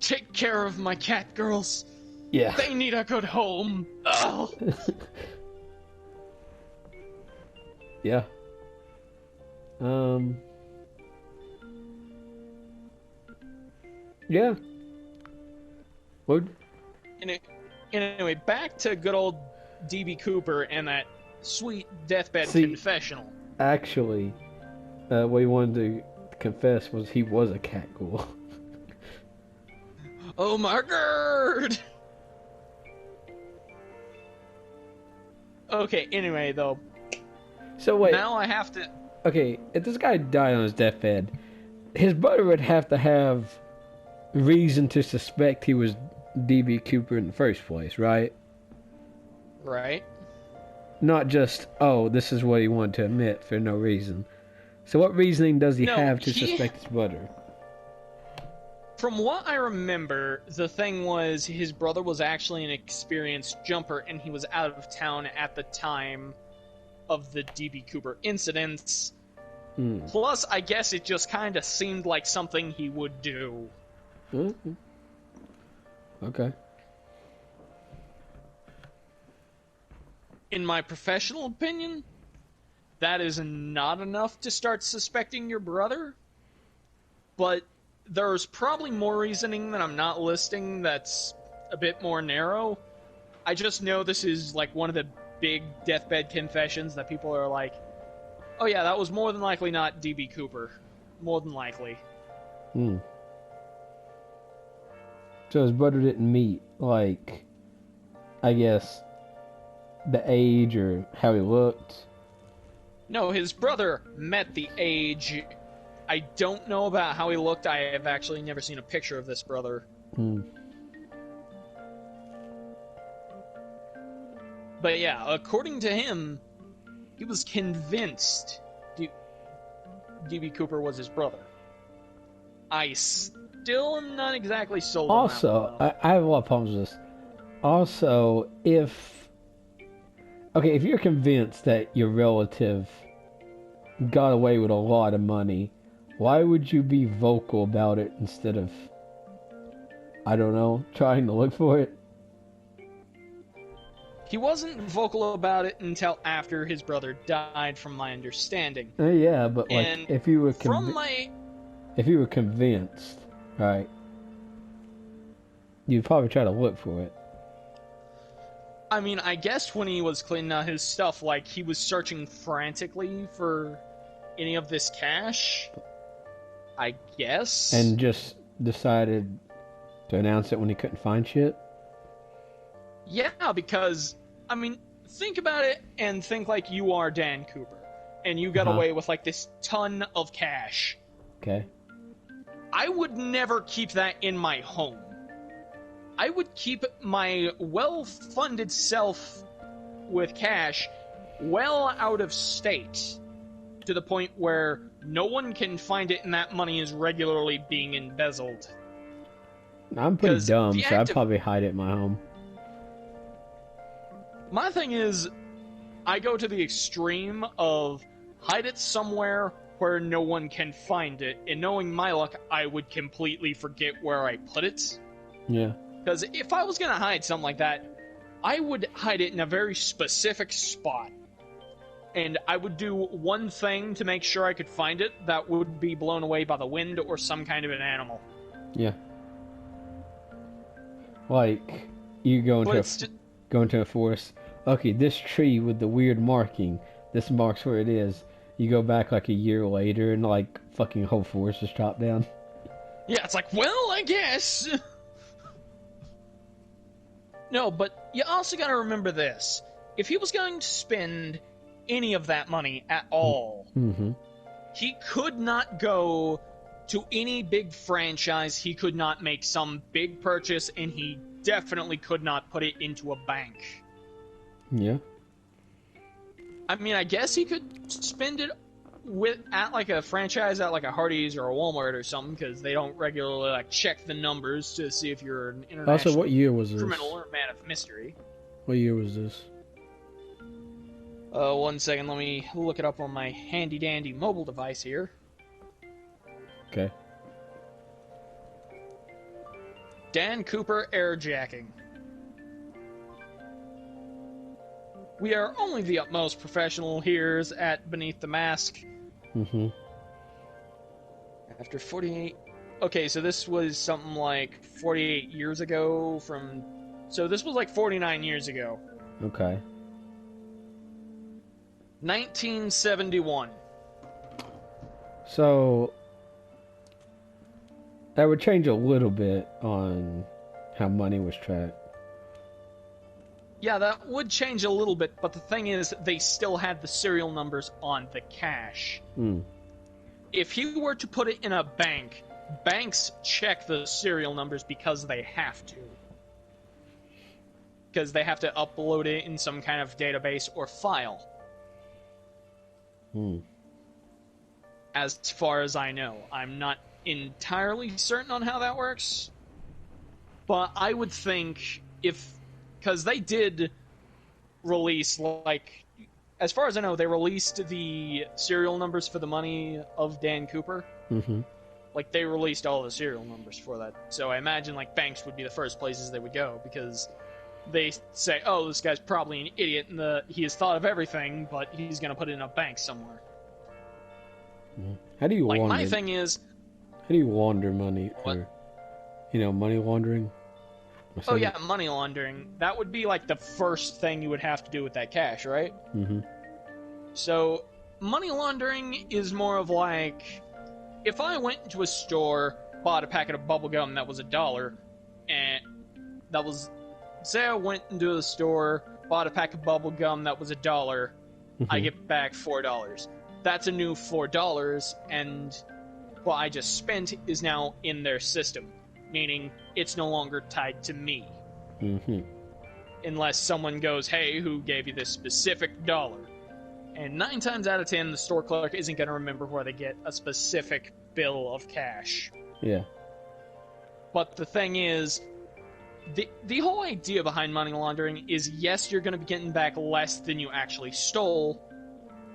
Take care of my cat girls. Yeah. They need a good home. Oh. Yeah. Yeah. What? Anyway, back to good old D.B. Cooper and that sweet deathbed confessional. Actually, what he wanted to confess was he was a cat ghoul. Oh my god! Okay, anyway, though. So wait. Now I have to... Okay, if this guy died on his deathbed, his brother would have to have reason to suspect he was D.B. Cooper in the first place, right? Right. Not just, oh, this is what he wanted to admit for no reason. So what reasoning does he have to suspect his brother? From what I remember, the thing was his brother was actually an experienced jumper and he was out of town at the time of the D.B. Cooper incidents. Plus, I guess it just kind of seemed like something he would do. Okay. In my professional opinion, that is not enough to start suspecting your brother. But there's probably more reasoning that I'm not listing that's a bit more narrow. I just know this is like one of the big deathbed confessions that people are like, oh yeah, that was more than likely not D.B. Cooper. More than likely. So his brother didn't meet, like, I guess, the age or how he looked? No, his brother met the age. I don't know about how he looked. I have actually never seen a picture of this brother. But yeah, according to him, he was convinced D.B. Cooper was his brother. I still am not exactly sold on that. Also, I have a lot of problems with this. Also, if you're convinced that your relative got away with a lot of money, why would you be vocal about it instead of, I don't know, trying to look for it? He wasn't vocal about it until after his brother died, from my understanding. Yeah, but like, And if you were convinced, right, you'd probably try to look for it. I mean, I guess when he was cleaning out his stuff, like, he was searching frantically for any of this cash, I guess. And just decided to announce it when he couldn't find shit? Yeah, because, I mean, think about it and think like you are Dan Cooper, and you got away with, like, this ton of cash. Okay. I would never keep that in my home. I would keep my well-funded self with cash well out of state, to the point where no one can find it and that money is regularly being embezzled. I'm pretty dumb, so I'd probably hide it in my home. My thing is, I go to the extreme of hide it somewhere where no one can find it, and knowing my luck, I would completely forget where I put it. Yeah. Because if I was going to hide something like that, I would hide it in a very specific spot. And I would do one thing to make sure I could find it that would be blown away by the wind or some kind of an animal. Yeah. Like, you go into a forest. Okay, this tree with the weird marking, this marks where it is. You go back like a year later and like fucking whole forest is chopped down. Yeah, it's like, well, I guess. No, but you also gotta remember this. If he was going to spend any of that money at all, he could not go to any big franchise, he could not make some big purchase, and he definitely could not put it into a bank. Yeah. I mean, I guess he could spend it at like a franchise at like a Hardee's or a Walmart or something, because they don't regularly like check the numbers to see if you're an Also, international what year was this? criminal or man of mystery. What year was this? 1 second, let me look it up on my handy dandy mobile device here. Okay. Dan Cooper airjacking. We are only the utmost professional here at Beneath the Mask. Mm-hmm. After 48... Okay, so this was something like 48 years ago from... So this was like 49 years ago. Okay. 1971. So that would change a little bit on how money was tracked. Yeah, that would change a little bit, but the thing is, they still had the serial numbers on the cash. Mm. If he were to put it in a bank, banks check the serial numbers because they have to. Because they have to upload it in some kind of database or file. Hmm. As far as I know. I'm not entirely certain on how that works. But I would think because they did release, like, as far as I know, they released the serial numbers for the money of Dan Cooper. Mm-hmm. Like, they released all the serial numbers for that. So I imagine, like, banks would be the first places they would go, because they say, oh, this guy's probably an idiot, and he has thought of everything, but he's going to put it in a bank somewhere. How do you launder? My thing is... How do you launder money? What? Or, money laundering? Oh, yeah, money laundering. That would be, like, the first thing you would have to do with that cash, right? Mm-hmm. So, money laundering is more of like... If I went into a store, bought a packet of bubblegum that was $1, and that was... Say I went into the store, bought a pack of bubblegum that was $1, Mm-hmm. I get back $4. That's a new $4, and what I just spent is now in their system, meaning it's no longer tied to me. Mm-hmm. Unless someone goes, hey, who gave you this specific dollar? And 9 times out of 10, the store clerk isn't going to remember where they get a specific bill of cash. Yeah. But the thing is, the whole idea behind money laundering is, yes, you're going to be getting back less than you actually stole.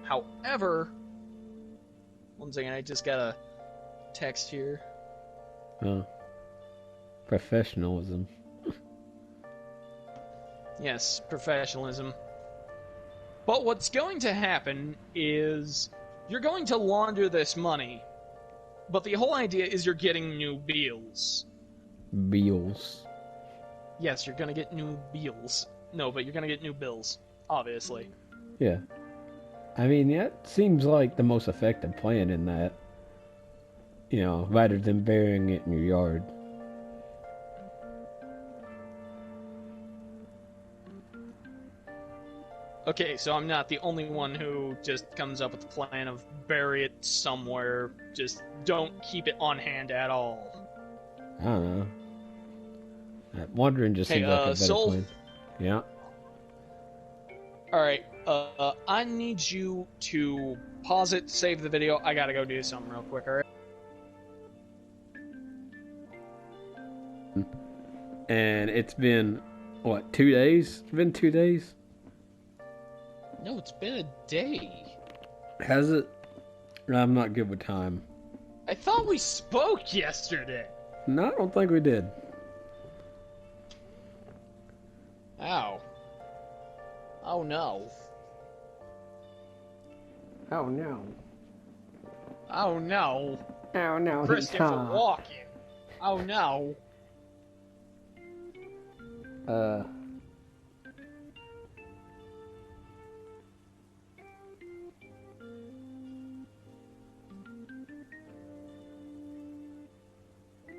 However, 1 second, I just got a text here. Professionalism. Yes, professionalism. But what's going to happen is you're going to launder this money, but the whole idea is you're getting new bills. Bills. Yes, you're going to get new bills. No, but you're going to get new bills, obviously. Yeah. I mean, that seems like the most effective plan in that. Rather than burying it in your yard. Okay, so I'm not the only one who just comes up with the plan of bury it somewhere. Just don't keep it on hand at all. I don't know. Wandering just seems like a better plan. Yeah. Alright, I need you to pause it, save the video. I gotta go do something real quick, alright? And it's been, 2 days? It's been 2 days? No, it's been a day. Has it? I'm not good with time. I thought we spoke yesterday. No, I don't think we did. Ow. Oh no. Oh no. Oh no. Oh no. Christopher Walken. Oh no.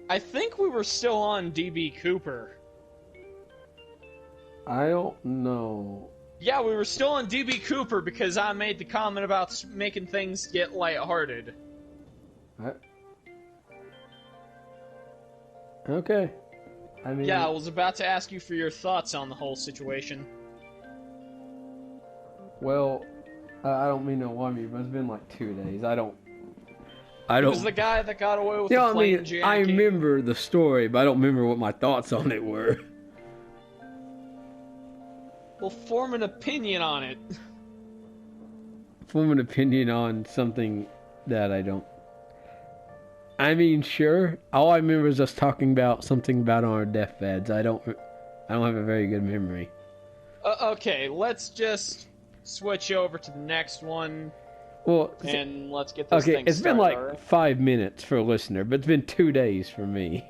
I think we were still on DB Cooper. I don't know. Yeah, we were still on DB Cooper because I made the comment about making things get lighthearted. Okay. I mean... Yeah, I was about to ask you for your thoughts on the whole situation. Well, I don't mean to alarm you, but it's been like 2 days. I don't. He was the guy that got away with You know, the plane jacking. I remember the story, but I don't remember what my thoughts on it were. Well, form an opinion on it. Form an opinion on something that I don't. I mean, sure. All I remember is us talking about something about on our deathbeds. I don't have a very good memory. Okay, let's just switch over to the next one. Well, and let's get this thing started. Okay, it's been like 5 minutes for a listener, but it's been 2 days for me.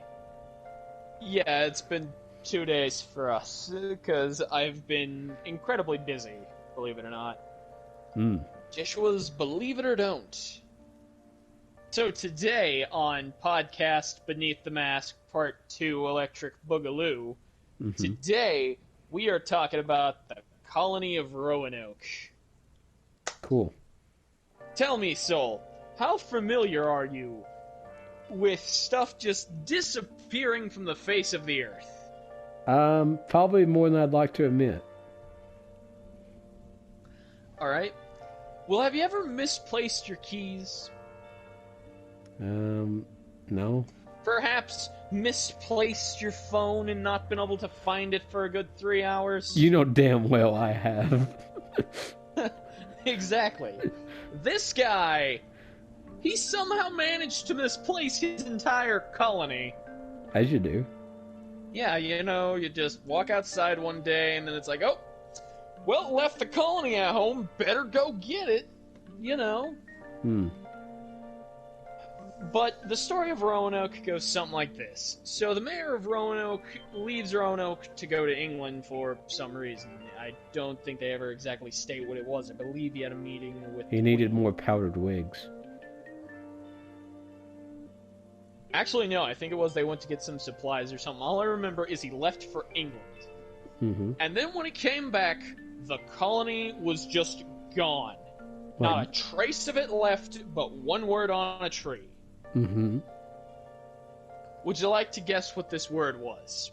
Yeah, it's been 2 days for us, because I've been incredibly busy, believe it or not. Joshua's Believe It or Don't. So today on podcast Beneath the Mask Part 2 Electric Boogaloo, today we are talking about the colony of Roanoke. Cool. Tell me, Soul, how familiar are you with stuff just disappearing from the face of the earth? Probably more than I'd like to admit. Alright. Well, have you ever misplaced your keys? No. Perhaps misplaced your phone and not been able to find it for a good 3 hours? You know damn well I have. Exactly. This guy, he somehow managed to misplace his entire colony. As you do. Yeah, you know, you just walk outside one day and then it's like, oh, well, left the colony at home, better go get it, you know. But the story of Roanoke goes something like this. So the mayor of Roanoke leaves Roanoke to go to England for some reason. I don't think they ever exactly state what it was. I believe he had a meeting with... He needed more powdered wigs. Actually, no, I think it was they went to get some supplies or something. All I remember is he left for England. And then when he came back, the colony was just gone. Not a trace of it left, but one word on a tree. Would you like to guess what this word was?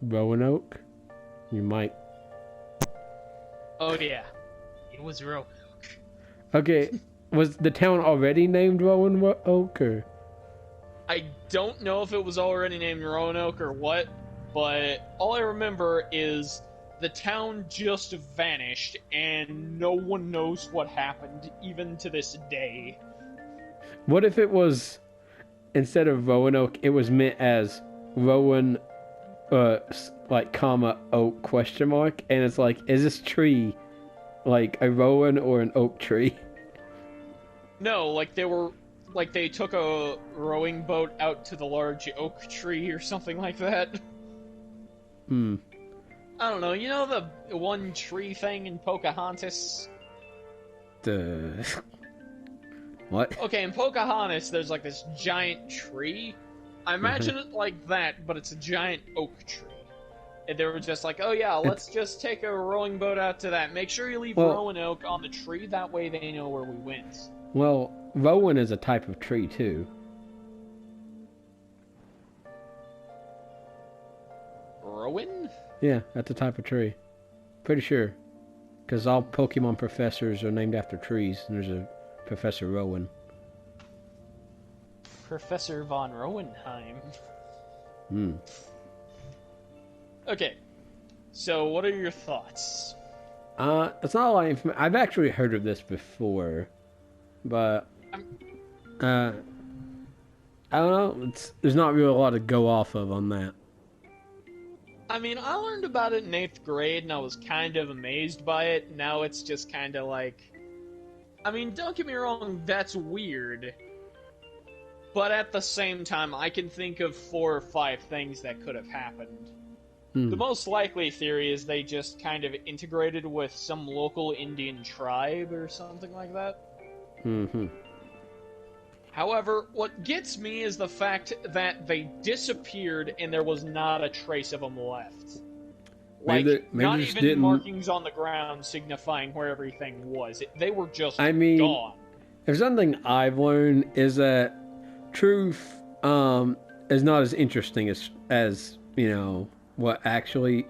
Roanoke? You might. Oh, yeah. It was Roanoke. Okay, was the town already named Roanoke, or? I don't know if it was already named Roanoke or what, but all I remember is the town just vanished, and no one knows what happened, even to this day. What if it was, instead of Roanoke, it was meant as Rowan, like, comma, oak, question mark, and it's like, is this tree, like, a rowan or an oak tree? No, like they took a rowing boat out to the large oak tree or something like that. I don't know, you know the one tree thing in Pocahontas? What? Okay, in Pocahontas, there's like this giant tree. I imagine it like that, but it's a giant oak tree. And they were just like, oh yeah, let's just take a rowing boat out to that. Make sure you leave Roanoke on the tree, that way they know where we went. Well, rowan is a type of tree, too. Rowan? Yeah, that's a type of tree. Pretty sure. Because all Pokemon professors are named after trees, and there's a Professor Rowan. Professor von Rowenheim. Okay, so what are your thoughts? It's not a lot of information. I've actually heard of this before, but I don't know. There's not really a lot to go off of on that. I mean, I learned about it in 8th grade, and I was kind of amazed by it. Now it's just kind of like... I mean, don't get me wrong, that's weird. But at the same time, I can think of 4 or 5 things that could have happened. The most likely theory is they just kind of integrated with some local Indian tribe or something like that. However, what gets me is the fact that they disappeared and there was not a trace of them left. Like, maybe not just even didn't... markings on the ground signifying where everything was. They were just gone. If something I've learned is that truth is not as interesting as you know, what actually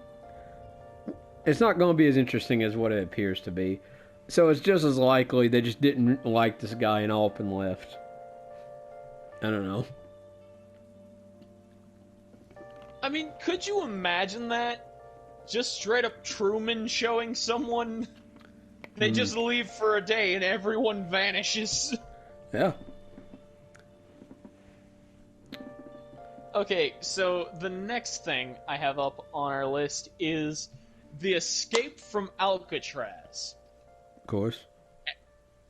It's not going to be as interesting as what it appears to be. So it's just as likely they just didn't like this guy and all up and left. I don't know. I mean, could you imagine that? Just straight up Truman showing someone. They just leave for a day and everyone vanishes. Yeah. Okay, so the next thing I have up on our list is the escape from Alcatraz. Of course.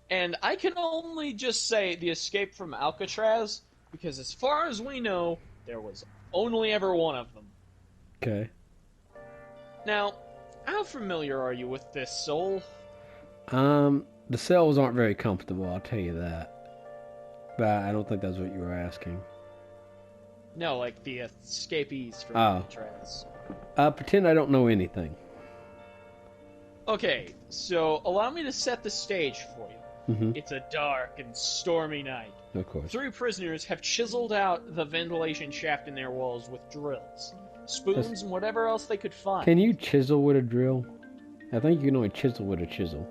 And I can only just say the escape from Alcatraz because as far as we know, there was only ever one of them. Okay. Now, how familiar are you with this, Soul? The cells aren't very comfortable, I'll tell you that. But I don't think that's what you were asking. No, like the escapees from Oh. Alcatraz. Pretend I don't know anything. Okay, so allow me to set the stage for you. Mm-hmm. It's a dark and stormy night. Of course. 3 prisoners have chiseled out the ventilation shaft in their walls with drills, spoons, and whatever else they could find. Can you chisel with a drill? I think you can only chisel with a chisel.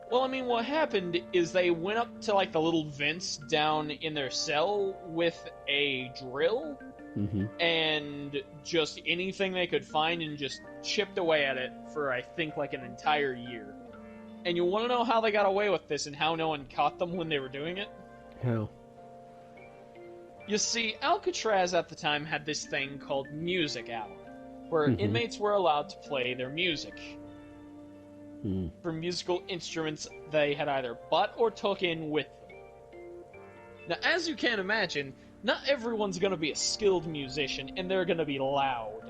Well, I mean, what happened is they went up to, like, the little vents down in their cell with a drill, and just anything they could find and just chipped away at it for, I think, like, an entire year. And you want to know how they got away with this and how no one caught them when they were doing it? How? You see, Alcatraz at the time had this thing called Music Hour, where inmates were allowed to play their music. For musical instruments they had either bought or took in with them. Now, as you can imagine, not everyone's going to be a skilled musician, and they're going to be loud.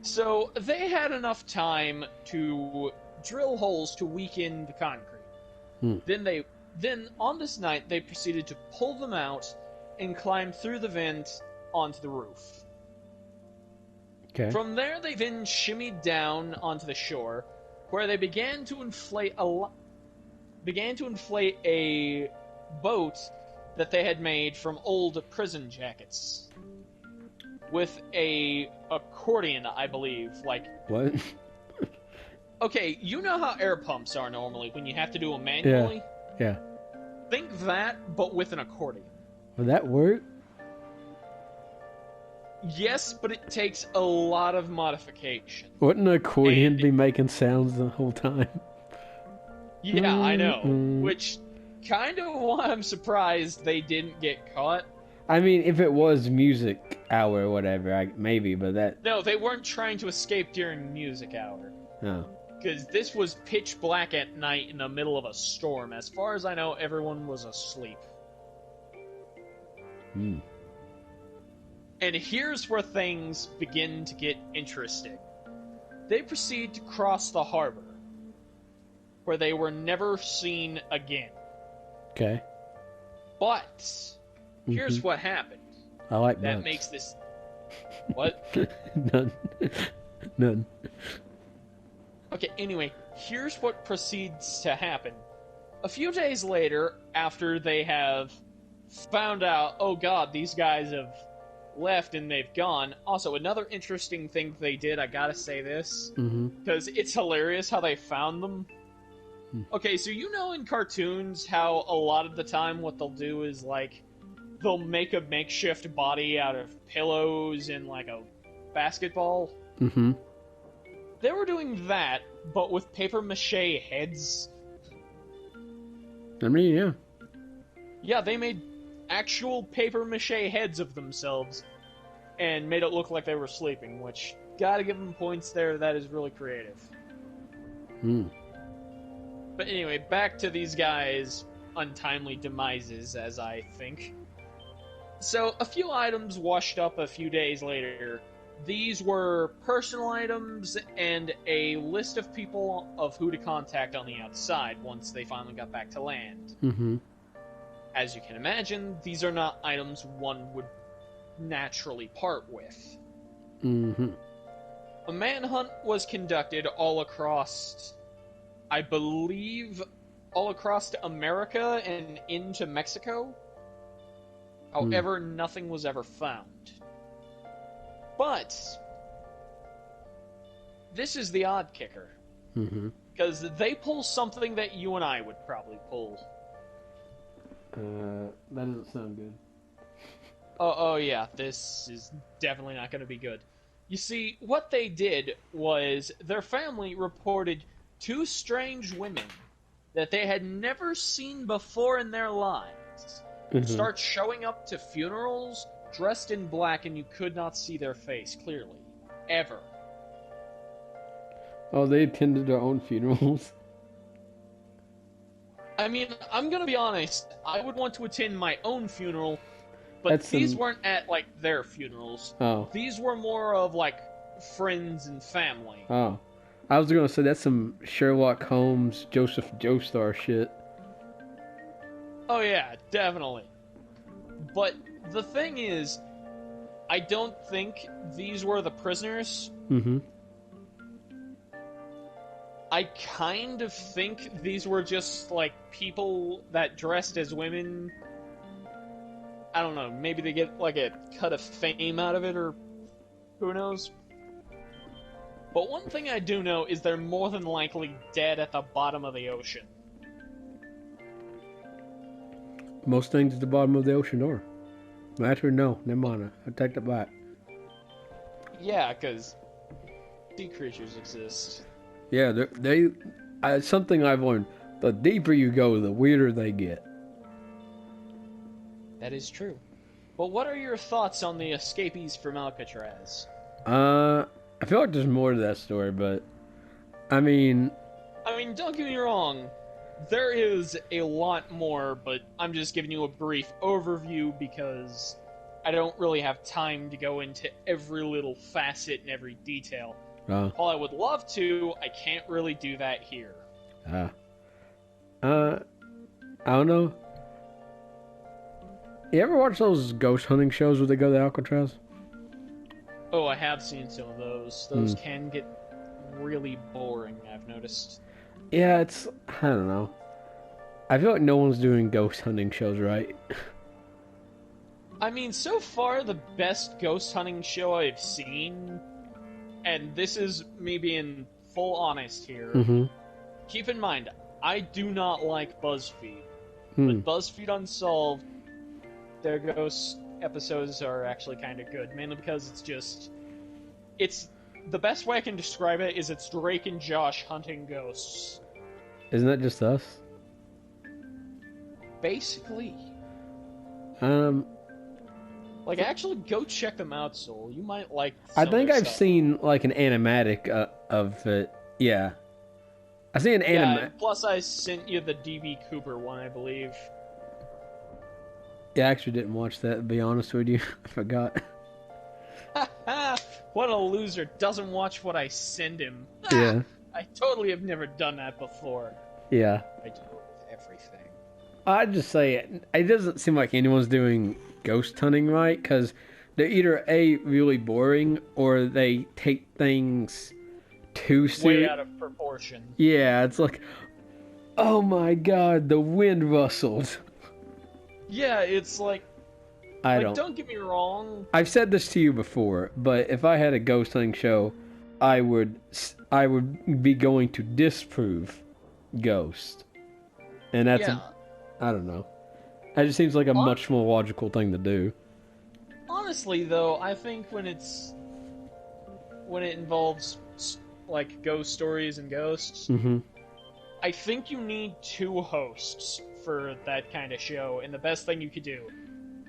So, they had enough time to drill holes to weaken the concrete. Then, on this night, they proceeded to pull them out and climb through the vent onto the roof. Okay. From there, they then shimmied down onto the shore, where they began to inflate a boat that they had made from old prison jackets, with a accordion, I believe. Like what? Okay, you know how air pumps are normally when you have to do them manually. Yeah. Think that, but with an accordion. Would that work? Yes, but it takes a lot of modification. Wouldn't an accordion be making sounds the whole time? Yeah, I know. Which, kind of why I'm surprised they didn't get caught. I mean, if it was music hour or whatever, maybe, but that... No, they weren't trying to escape during music hour. No. Because this was pitch black at night in the middle of a storm. As far as I know, everyone was asleep. And here's where things begin to get interesting. They proceed to cross the harbor, where they were never seen again. Okay. But, here's what happened. I like that. Nuts. Makes this... What? None. Okay, anyway, here's what proceeds to happen. A few days later, after they have found out, oh god, these guys have left and they've gone. Also, another interesting thing they did, I gotta say this, because it's hilarious how they found them. Okay, so you know in cartoons how a lot of the time what they'll do is, like, they'll make a makeshift body out of pillows and, like, a basketball? They were doing that, but with papier-mâché heads. I mean, yeah. Yeah, they made actual papier-mâché heads of themselves and made it look like they were sleeping, which, gotta give them points there, that is really creative. But anyway, back to these guys' untimely demises, as I think. So, a few items washed up a few days later. These were personal items and a list of people of who to contact on the outside once they finally got back to land. As you can imagine, these are not items one would naturally part with. A manhunt was conducted all across, I believe, all across America and into Mexico. However, nothing was ever found. But this is the odd kicker. Mm-hmm. Because they pull something that you and I would probably pull. That doesn't sound good. Oh yeah, this is definitely not going to be good. You see, what they did was their family reported two strange women that they had never seen before in their lives start showing up to funerals dressed in black, and you could not see their face clearly. Ever. Oh, they attended their own funerals? I mean, I'm gonna be honest, I would want to attend my own funeral, but these weren't at, like, their funerals. Oh. These were more of, like, friends and family. Oh. I was gonna say, that's some Sherlock Holmes, Joseph Joestar shit. Oh yeah, definitely. But the thing is, I don't think these were the prisoners. Mm-hmm. I kind of think these were just, like, people that dressed as women. I don't know, maybe they get, like, a cut of fame out of it, or who knows? But one thing I do know is they're more than likely dead at the bottom of the ocean. Most things at the bottom of the ocean are. Actually, no. Never mind. I take that back. Yeah, because sea creatures exist. Yeah, something I've learned. The deeper you go, the weirder they get. That is true. But what are your thoughts on the escapees from Alcatraz? I feel like there's more to that story, but I mean, don't get me wrong. There is a lot more, but I'm just giving you a brief overview because I don't really have time to go into every little facet and every detail. While I would love to, I can't really do that here. I don't know. You ever watch those ghost hunting shows where they go to Alcatraz? Oh, I have seen some of those. Those can get really boring, I've noticed. Yeah, I don't know. I feel like no one's doing ghost hunting shows right. I mean, so far, the best ghost hunting show I've seen, and this is me being full honest here, keep in mind, I do not like BuzzFeed. But BuzzFeed Unsolved, their ghost episodes are actually kind of good, mainly because it's the best way I can describe it is it's Drake and Josh hunting ghosts. Isn't that just us? Basically. Like, actually, go check them out, Soul. You might like I think I've stuff. seen, like, an animatic of it. Yeah. I see an Yeah, plus I sent you the DB Cooper one, I believe. Yeah, I actually didn't watch that, to be honest with you. I forgot. What a loser doesn't watch what I send him. Yeah. I totally have never done that before. Yeah. I do it with everything. I'd just say, it doesn't seem like anyone's doing ghost hunting right, because they're either A, really boring, or they take things too serious. Way out of proportion. Yeah, it's like, oh my god, the wind rustled. Yeah, it's like, don't get me wrong. I've said this to you before, but if I had a ghost hunting show, I would be going to disprove ghost. And that's I don't know. That just seems like a much more logical thing to do. Honestly, though, I think when it involves, like, ghost stories and ghosts, I think you need two hosts for that kind of show, and the best thing you could do,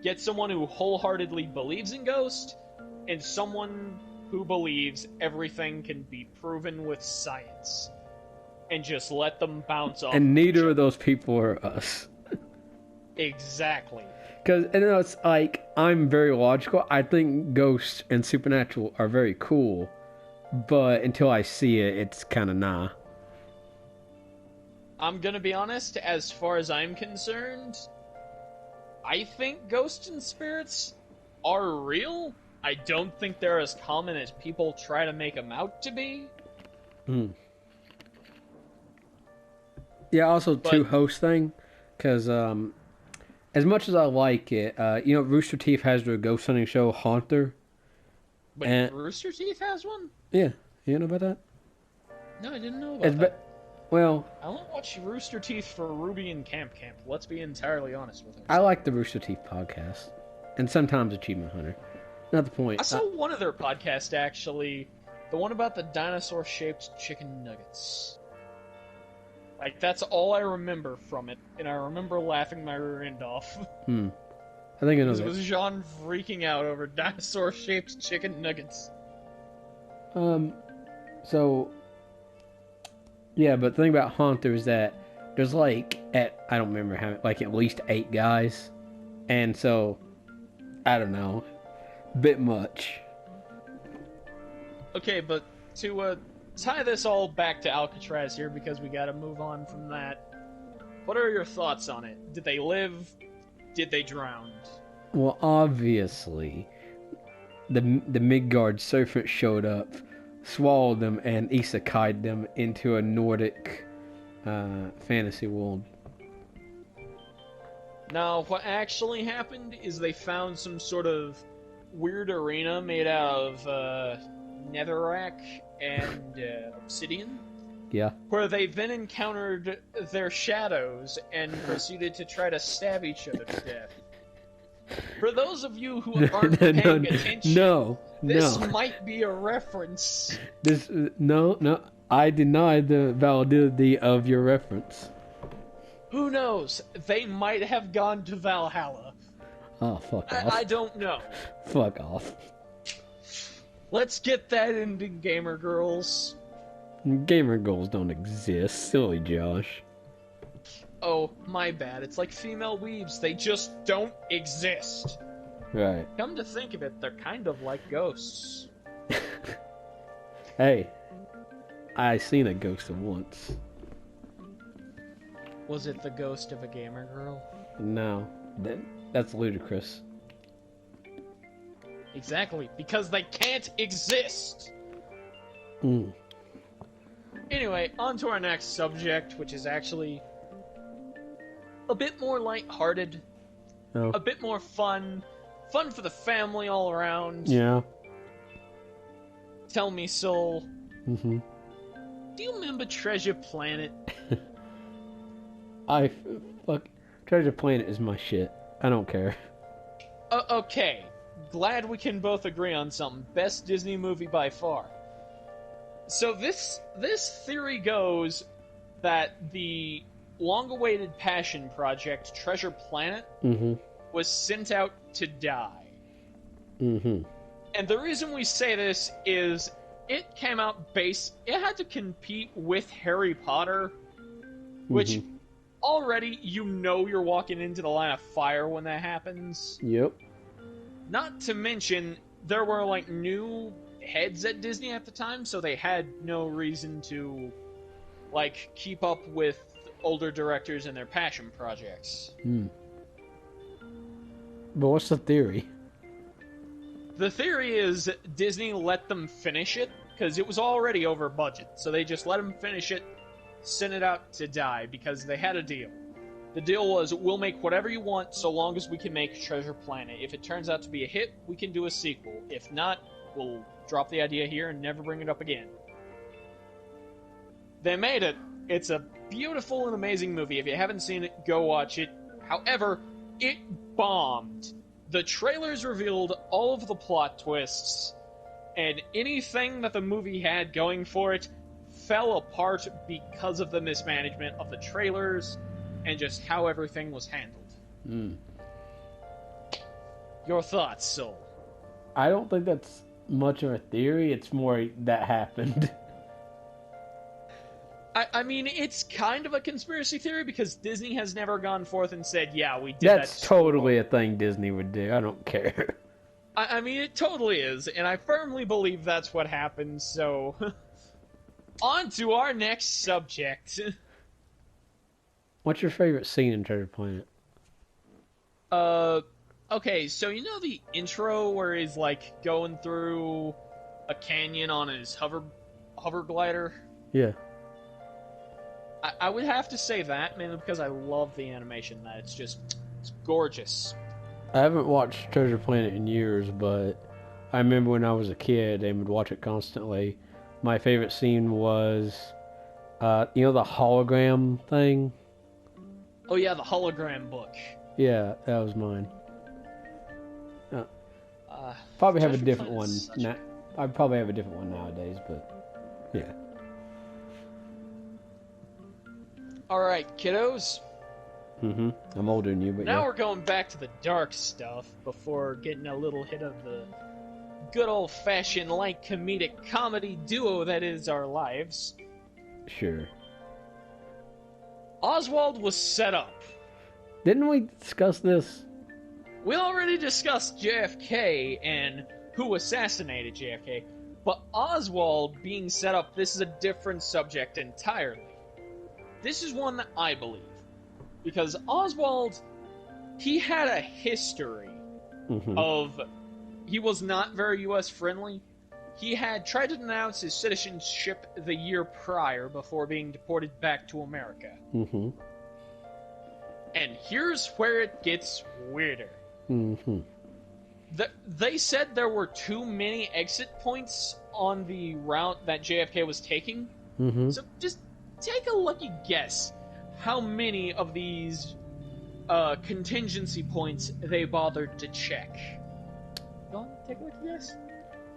get someone who wholeheartedly believes in ghosts, and someone who believes everything can be proven with science, and just let them bounce off. And neither of those people are us. Exactly. Because, you know, it's like, I'm very logical. I think ghosts and supernatural are very cool, but until I see it, it's kind of nah. I'm gonna be honest, as far as I'm concerned, I think ghosts and spirits are real. I don't think they're as common as people try to make them out to be. Yeah, also two host thing, because as much as I like it, Rooster Teeth has their ghost hunting show, Haunter. But Rooster Teeth has one? Yeah, you know about that? No, I didn't know about that. Well, I only watch Rooster Teeth for Ruby and Camp Camp. Let's be entirely honest with her. I like the Rooster Teeth podcast, and sometimes Achievement Hunter. Not the point. I saw one of their podcasts, actually. The one about the dinosaur-shaped chicken nuggets. Like, that's all I remember from it, and I remember laughing my rear end off. I think I know It that. was Jean freaking out over dinosaur-shaped chicken nuggets. So, yeah, but the thing about Haunter is that there's like, I don't remember how, like at least 8 guys. And so, I don't know, bit much. Okay, but to tie this all back to Alcatraz here, because we gotta move on from that, what are your thoughts on it? Did they live? Did they drown? Well, obviously, the Midgard serpent showed up, swallowed them, and isekai'd them into a Nordic fantasy world. Now, what actually happened is they found some sort of weird arena made out of netherrack and obsidian, Yeah. where they then encountered their shadows and proceeded to try to stab each other to death. For those of you who aren't paying attention, this might be a reference. No, I deny the validity of your reference. Who knows? They might have gone to Valhalla. Oh, fuck off. I don't know. Fuck off. Let's get that ending, gamer girls. Gamer goals don't exist. Silly Josh. Oh, my bad. It's like female weebs. They just don't exist. Right. Come to think of it, they're kind of like ghosts. Hey, I seen a ghost once. Was it the ghost of a gamer girl? No, that's ludicrous. Exactly, because they can't exist! Anyway, on to our next subject, which is actually a bit more lighthearted, a bit more fun for the family all around. Yeah. Tell me, Soul. Mm-hmm. Do you remember Treasure Planet? Fuck, Treasure Planet is my shit. I don't care. Okay, glad we can both agree on something. Best Disney movie by far. So this theory goes that the long-awaited passion project, Treasure Planet, was sent out to die. And the reason we say this is it came out it had to compete with Harry Potter, which already you're walking into the line of fire when that happens. Yep. Not to mention, there were like new heads at Disney at the time, so they had no reason to like keep up with older directors and their passion projects. But what's the theory? The theory is Disney let them finish it because it was already over budget, so they just let them finish it, sent it out to die because they had a deal. The deal was, we'll make whatever you want so long as we can make Treasure Planet. If it turns out to be a hit, we can do a sequel. If not, we'll drop the idea here and never bring it up again. They made it. It's a beautiful and amazing movie. If you haven't seen it, go watch it. However, it bombed. The trailers revealed all of the plot twists, and anything that the movie had going for it fell apart because of the mismanagement of the trailers and just how everything was handled. Your thoughts, Soul? I don't think that's much of a theory. It's more that happened. I mean, it's kind of a conspiracy theory because Disney has never gone forth and said, yeah, we did that. That's totally a thing Disney would do. I don't care. I mean, it totally is, and I firmly believe that's what happened, so... On to our next subject. What's your favorite scene in Treasure Planet? Okay, so you know the intro where he's, like, going through a canyon on his hover glider? Yeah. I would have to say that, mainly because I love the animation. That it's gorgeous. I haven't watched Treasure Planet in years, but I remember when I was a kid and would watch it constantly. my favorite scene was, you know, the hologram thing? Oh yeah, the hologram book. Yeah, that was mine. Uh, Probably have a Jeffrey different Flynn one. is such Now, I'd probably have a different one nowadays, but yeah. Alright, kiddos. I'm older than you, but Now yeah. we're going back to the dark stuff before getting a little hit of the good old-fashioned light comedic comedy duo that is our lives. Sure. Oswald was set up. Didn't we discuss this? We already discussed JFK and who assassinated JFK, but Oswald being set up, this is a different subject entirely. This is one that I believe. Because Oswald, he had a history of... He was not very U.S. friendly. He had tried to denounce his citizenship the year prior before being deported back to America. And here's where it gets weirder. They said there were too many exit points on the route that JFK was taking. So just take a lucky guess how many of these contingency points they bothered to check. Go on, take a lucky guess.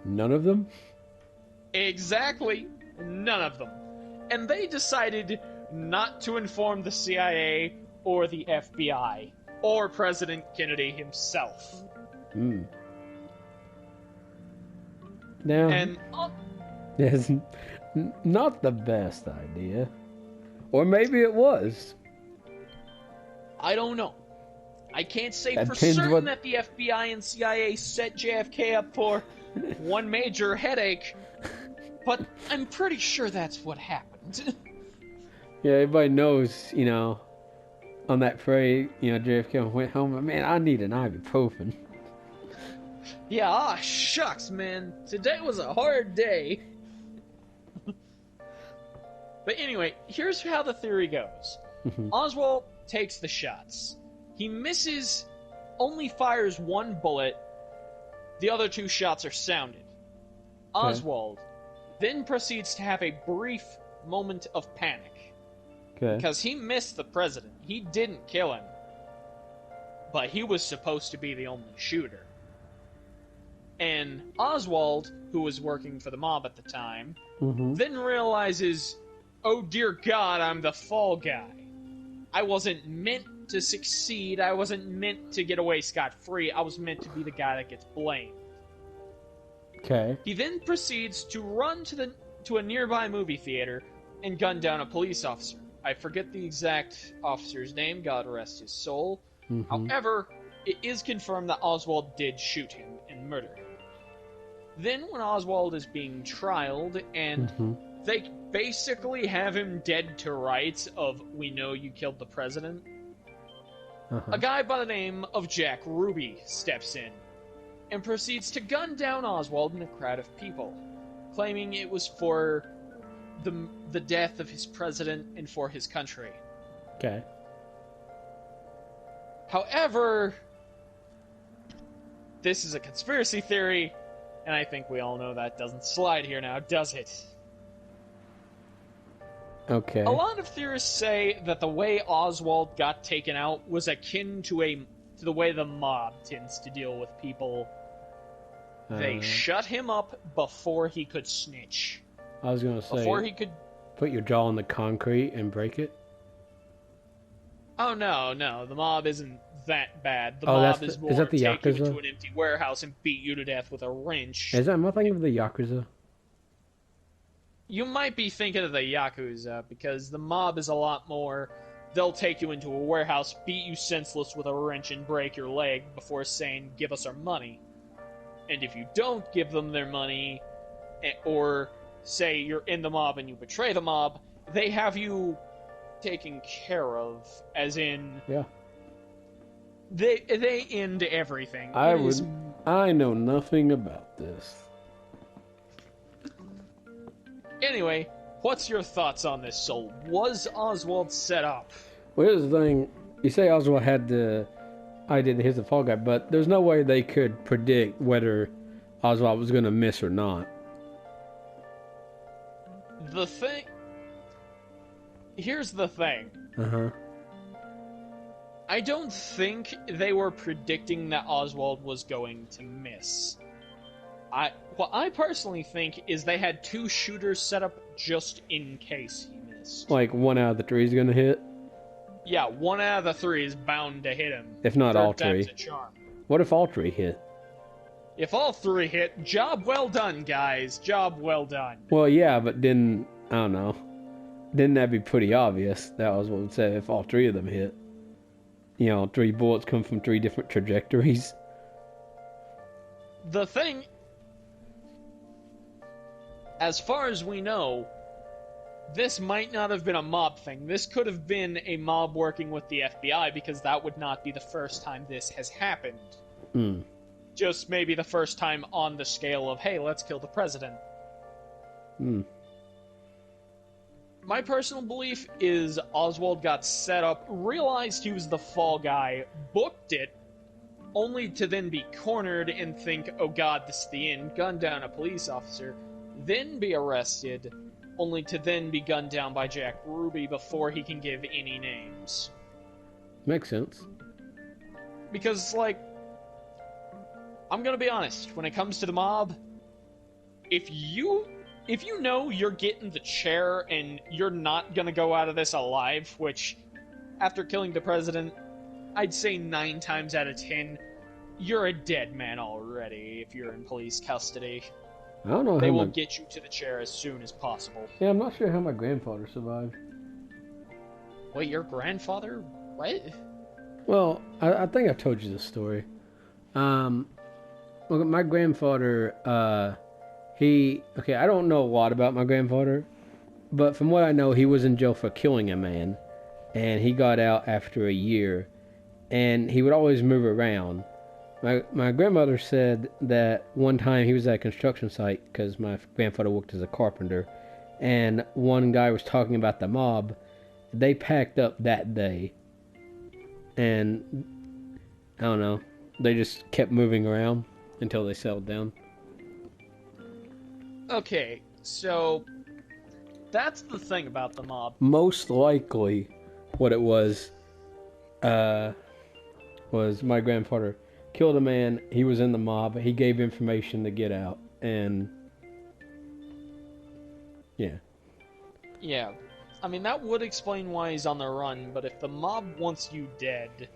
None of them? Exactly. None of them. And they decided not to inform the CIA or the FBI or President Kennedy himself. Now, And it's not the best idea. Or maybe it was. I don't know. I can't say That for depends certain what- that the FBI and CIA set JFK up for one major headache, but I'm pretty sure that's what happened. Yeah, everybody knows, you know, on that Friday, you know, JFK went home. Man, I need an ibuprofen. Yeah, shucks, man. Today was a hard day. But anyway, here's how the theory goes. Oswald takes the shots. He misses, only fires one bullet. The other two shots are sounded. Oswald then proceeds to have a brief moment of panic. Because he missed the president. He didn't kill him. But he was supposed to be the only shooter. And Oswald, who was working for the mob at the time, then realizes, oh dear God, I'm the fall guy. I wasn't meant to succeed. I wasn't meant to get away scot-free. I was meant to be the guy that gets blamed. He then proceeds to run to a nearby movie theater and gun down a police officer. I forget the exact officer's name, God rest his soul. However, it is confirmed that Oswald did shoot him and murder him. Then when Oswald is being trialed, and they basically have him dead to rights of, we know you killed the president, a guy by the name of Jack Ruby steps in and proceeds to gun down Oswald in a crowd of people, claiming it was for the death of his president and for his country. However, this is a conspiracy theory, and I think we all know that doesn't slide here now, does it? A lot of theorists say that the way Oswald got taken out was akin to the way the mob tends to deal with people. They shut him up before he could snitch. I was gonna say, before he could put your jaw on the concrete and break it. Oh no, the mob isn't that bad. The Oh, mob is more that the take you Yakuza? into an empty warehouse and beat you to death with a wrench. Am I thinking of the Yakuza? You might be thinking of the Yakuza, because the mob is a lot more... They'll take you into a warehouse, beat you senseless with a wrench, and break your leg before saying, give us our money. And if you don't give them their money, or say you're in the mob and you betray the mob, they have you taken care of, as in... Yeah. They end everything. I know nothing about this. Anyway, what's your thoughts on this, Soul? Was Oswald set up? Well, here's the thing. You say Oswald had the idea that he's the fall guy, but there's no way they could predict whether Oswald was going to miss or not. The thing... Here's the thing. Uh-huh. I don't think they were predicting that Oswald was going to miss. What I personally think is they had 2 shooters set up just in case he missed. Like 1 out of the 3 is gonna hit? Yeah, 1 out of the 3 is bound to hit him. If not all 3. Time's a charm. What if all 3 hit? If all 3 hit, job well done, guys. Job well done. Well, yeah, but then, I don't know. Didn't that be pretty obvious? That was what would say if all 3 of them hit. You know, 3 bullets come from 3 different trajectories. The thing... As far as we know, this might not have been a mob thing. This could have been a mob working with the FBI, because that would not be the first time this has happened. Hmm. Just maybe the first time on the scale of, hey, let's kill the president. Hmm. My personal belief is Oswald got set up, realized he was the fall guy, booked it, only to then be cornered and think, oh god, this is the end, gun down a police officer, then be arrested, only to then be gunned down by Jack Ruby before he can give any names. Makes sense. Because, like, I'm gonna be honest, when it comes to the mob, if you know you're getting the chair and you're not gonna go out of this alive, which, after killing the president, I'd say 9 times out of 10, you're a dead man already if you're in police custody. I don't know how They will get you to the chair as soon as possible. Yeah, I'm not sure how my grandfather survived. Wait, your grandfather? What? Well, I think I told you this story. Well, my grandfather, I don't know a lot about my grandfather, but from what I know, he was in jail for killing a man, and he got out after a year, and he would always move around. My grandmother said that one time he was at a construction site, because my grandfather worked as a carpenter, and one guy was talking about the mob. They packed up that day, and I don't know, they just kept moving around until they settled down. Okay, so that's the thing about the mob. Most likely, what it was my grandfather killed a man. He was in the mob. He gave information to get out, and yeah. Yeah, I mean, that would explain why he's on the run, but if the mob wants you dead,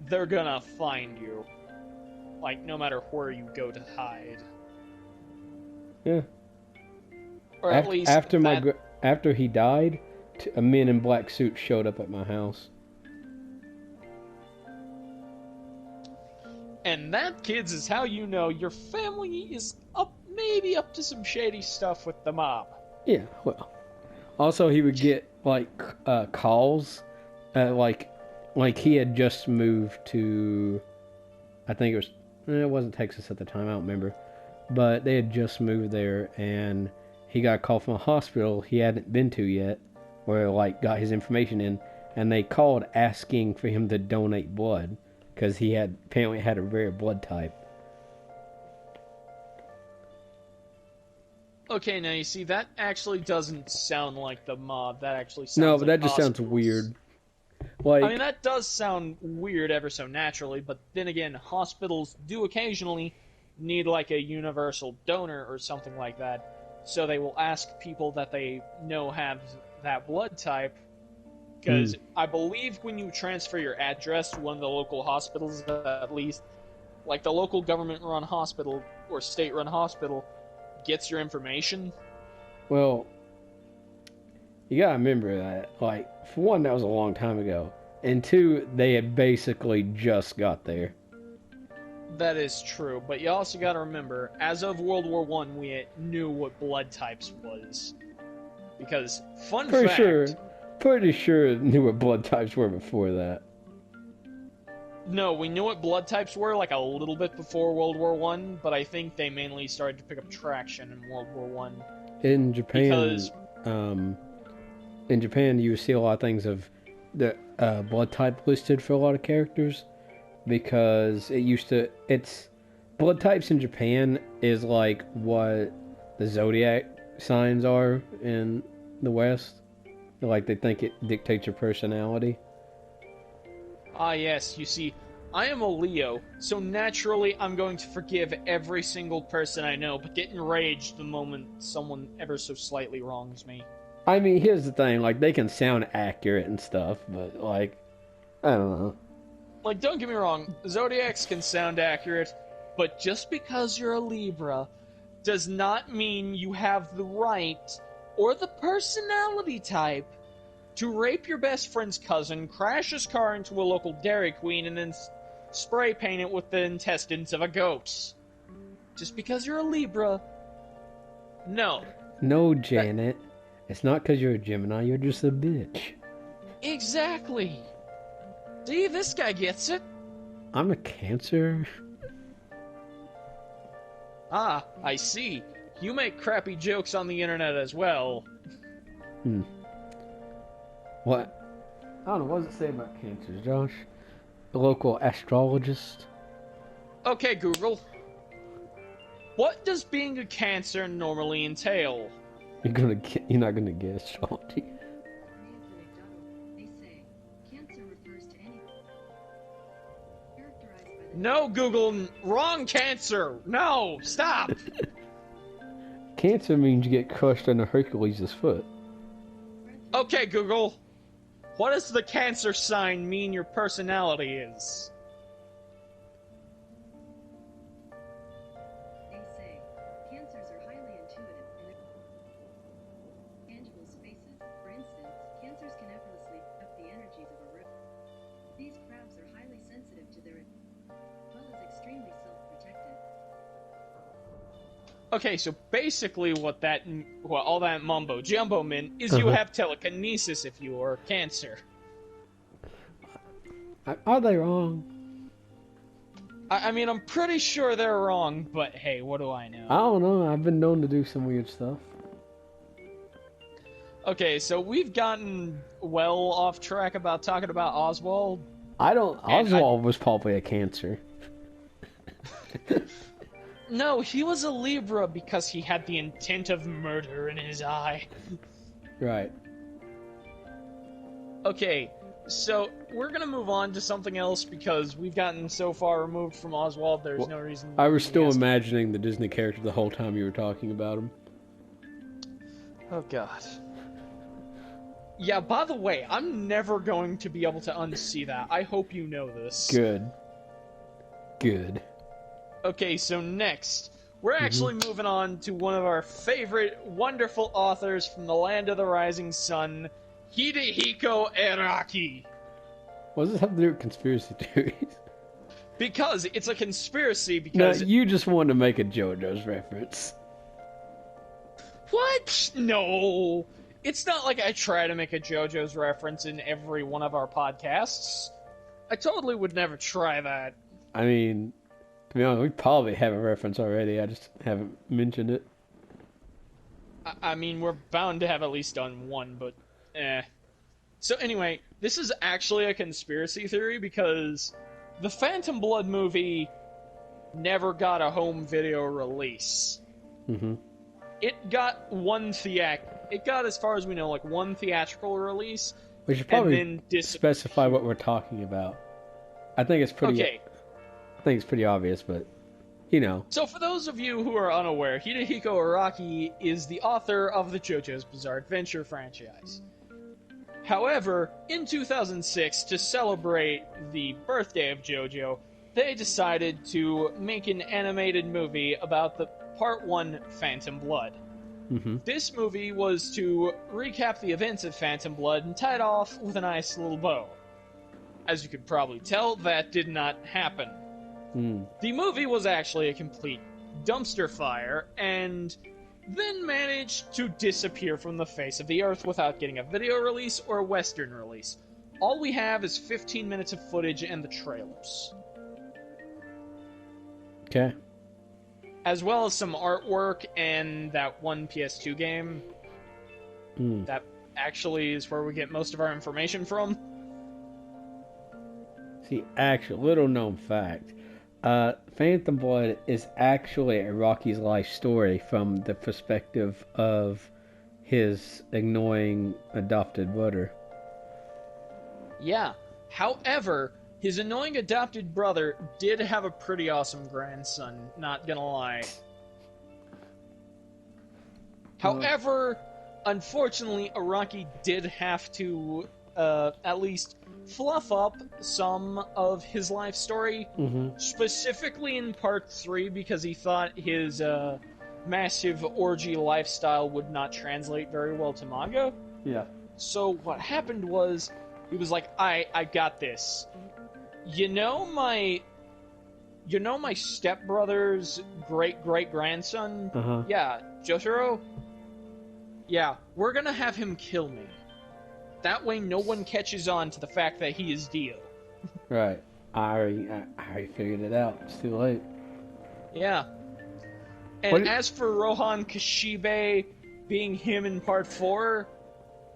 they're gonna find you. Like, no matter where you go to hide. Yeah. Or at least after he died, a man in black suits showed up at my house. And that, kids, is how you know your family is maybe up to some shady stuff with the mob. Yeah, well. Also, he would get, like, calls. Like he had just moved to, I think it wasn't Texas at the time, I don't remember. But they had just moved there, and he got a call from a hospital he hadn't been to yet, where, like, got his information in, and they called asking for him to donate blood, because he apparently had a rare blood type. Okay, now you see, that actually doesn't sound like the mob. That actually sounds No, like but that just sounds hospitals. weird. Like, I mean, that does sound weird ever so naturally, but then again, hospitals do occasionally need, like, a universal donor or something like that, so they will ask people that they know have that blood type, because I believe when you transfer your address to one of the local hospitals, at least, like, the local government-run hospital or state-run hospital gets your information. well, you gotta remember that, like, for one, that was a long time ago, and two, they had basically just got there. That is true, but you also gotta remember, as of World War I, we knew what blood types was. Because, Pretty sure knew what blood types were before that. No, we knew what blood types were, like, a little bit before World War I, but I think they mainly started to pick up traction in World War I. In Japan, Because... in Japan, you see a lot of things of the blood type listed for a lot of characters, because blood types in Japan is like what the Zodiac signs are in the West. Like they think it dictates your personality. Ah, yes, you see, I am a Leo, so naturally I'm going to forgive every single person I know, but get enraged the moment someone ever so slightly wrongs me. I mean, here's the thing, like, they can sound accurate and stuff, but, like, I don't know. Like, don't get me wrong, zodiacs can sound accurate, but just because you're a Libra does not mean you have the right or the personality type to rape your best friend's cousin, crash his car into a local Dairy Queen, and then spray paint it with the intestines of a goat. Just because you're a Libra, no. No, Janet. It's not because you're a Gemini, you're just a bitch. Exactly. See, this guy gets it. I'm a Cancer. Ah, I see. You make crappy jokes on the internet as well. What? I don't know, what does it say about Cancers, Josh? A local astrologist? Okay, Google. What does being a Cancer normally entail? You're not gonna get astrology. No, Google, wrong Cancer. No, stop. Cancer means you get crushed under Hercules' foot. Okay, Google. What does the Cancer sign mean your personality is? They say Cancers are highly intuitive and tangible spaces. For instance, Cancers can effortlessly pick up the energies of a room. These crabs are highly sensitive to their as well as extremely self-protective. Okay, so basically what all that mumbo jumbo meant is you have telekinesis if you are Cancer. Are they wrong? I mean, I'm pretty sure they're wrong, but hey, what do I know? I don't know. I've been known to do some weird stuff. Okay, so we've gotten well off track about talking about Oswald. Oswald was probably a Cancer. No, he was a Libra because he had the intent of murder in his eye. Right. Okay, so we're gonna move on to something else because we've gotten so far removed from Oswald, there's no reason... I was still imagining the Disney character the whole time you were talking about him. Oh, God. Yeah, by the way, I'm never going to be able to unsee that. I hope you know this. Good. Good. Okay, so next, we're actually moving on to one of our favorite, wonderful authors from the land of the rising sun, Hidehiko Araki. What does this have to do with conspiracy theories? Because it's a conspiracy, because... No, you just wanted to make a JoJo's reference. What? No! It's not like I try to make a JoJo's reference in every one of our podcasts. I totally would never try that. I mean... To be honest, we probably have a reference already. I just haven't mentioned it. I mean, we're bound to have at least done one, but So anyway, this is actually a conspiracy theory because the Phantom Blood movie never got a home video release. Mm-hmm. It got it got, as far as we know, like one theatrical release. We should probably and then specify what we're talking about. I think it's pretty... Okay. I think it's pretty obvious, but, you know. So for those of you who are unaware, Hidehiko Araki is the author of the JoJo's Bizarre Adventure franchise. However, in 2006, to celebrate the birthday of JoJo, they decided to make an animated movie about the Part 1 Phantom Blood. Mm-hmm. This movie was to recap the events of Phantom Blood and tie it off with a nice little bow. As you could probably tell, that did not happen. The movie was actually a complete dumpster fire, and then managed to disappear from the face of the earth without getting a video release or a Western release. All we have is 15 minutes of footage and the trailers. Okay. As well as some artwork and that one PS2 game. That actually is where we get most of our information from. See, actually, little known fact. Phantom Blood is actually a Rocky's life story from the perspective of his annoying adopted brother. Yeah. However, his annoying adopted brother did have a pretty awesome grandson, not gonna lie. However, unfortunately, Araki did have to at least fluff up some of his life story, specifically in part 3 because he thought his massive orgy lifestyle would not translate very well to manga. Yeah. So what happened was, he was like, I got this. You know my stepbrother's great-great-grandson? Yeah, Jotaro? Yeah, we're gonna have him kill me. That way no one catches on to the fact that he is Dio. Right. I already figured it out. It's too late. Yeah. And as for Rohan Kashibe being him in part 4,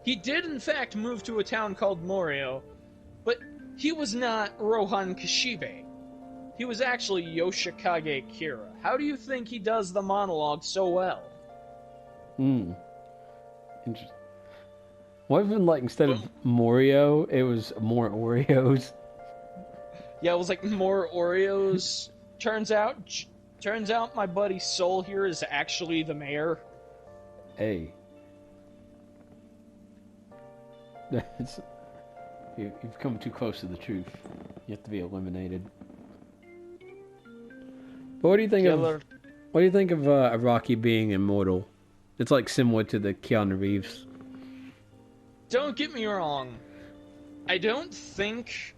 he did in fact move to a town called Morio, but he was not Rohan Kashibe. He was actually Yoshikage Kira. How do you think he does the monologue so well? Interesting. What if, like, instead of Morio, it was more Oreos? Yeah, it was like more Oreos. Turns out my buddy Soul here is actually the mayor. Hey. You've come too close to the truth. You have to be eliminated. But what do you think of Rocky being immortal? It's like similar to the Keanu Reeves. Don't get me wrong. I don't think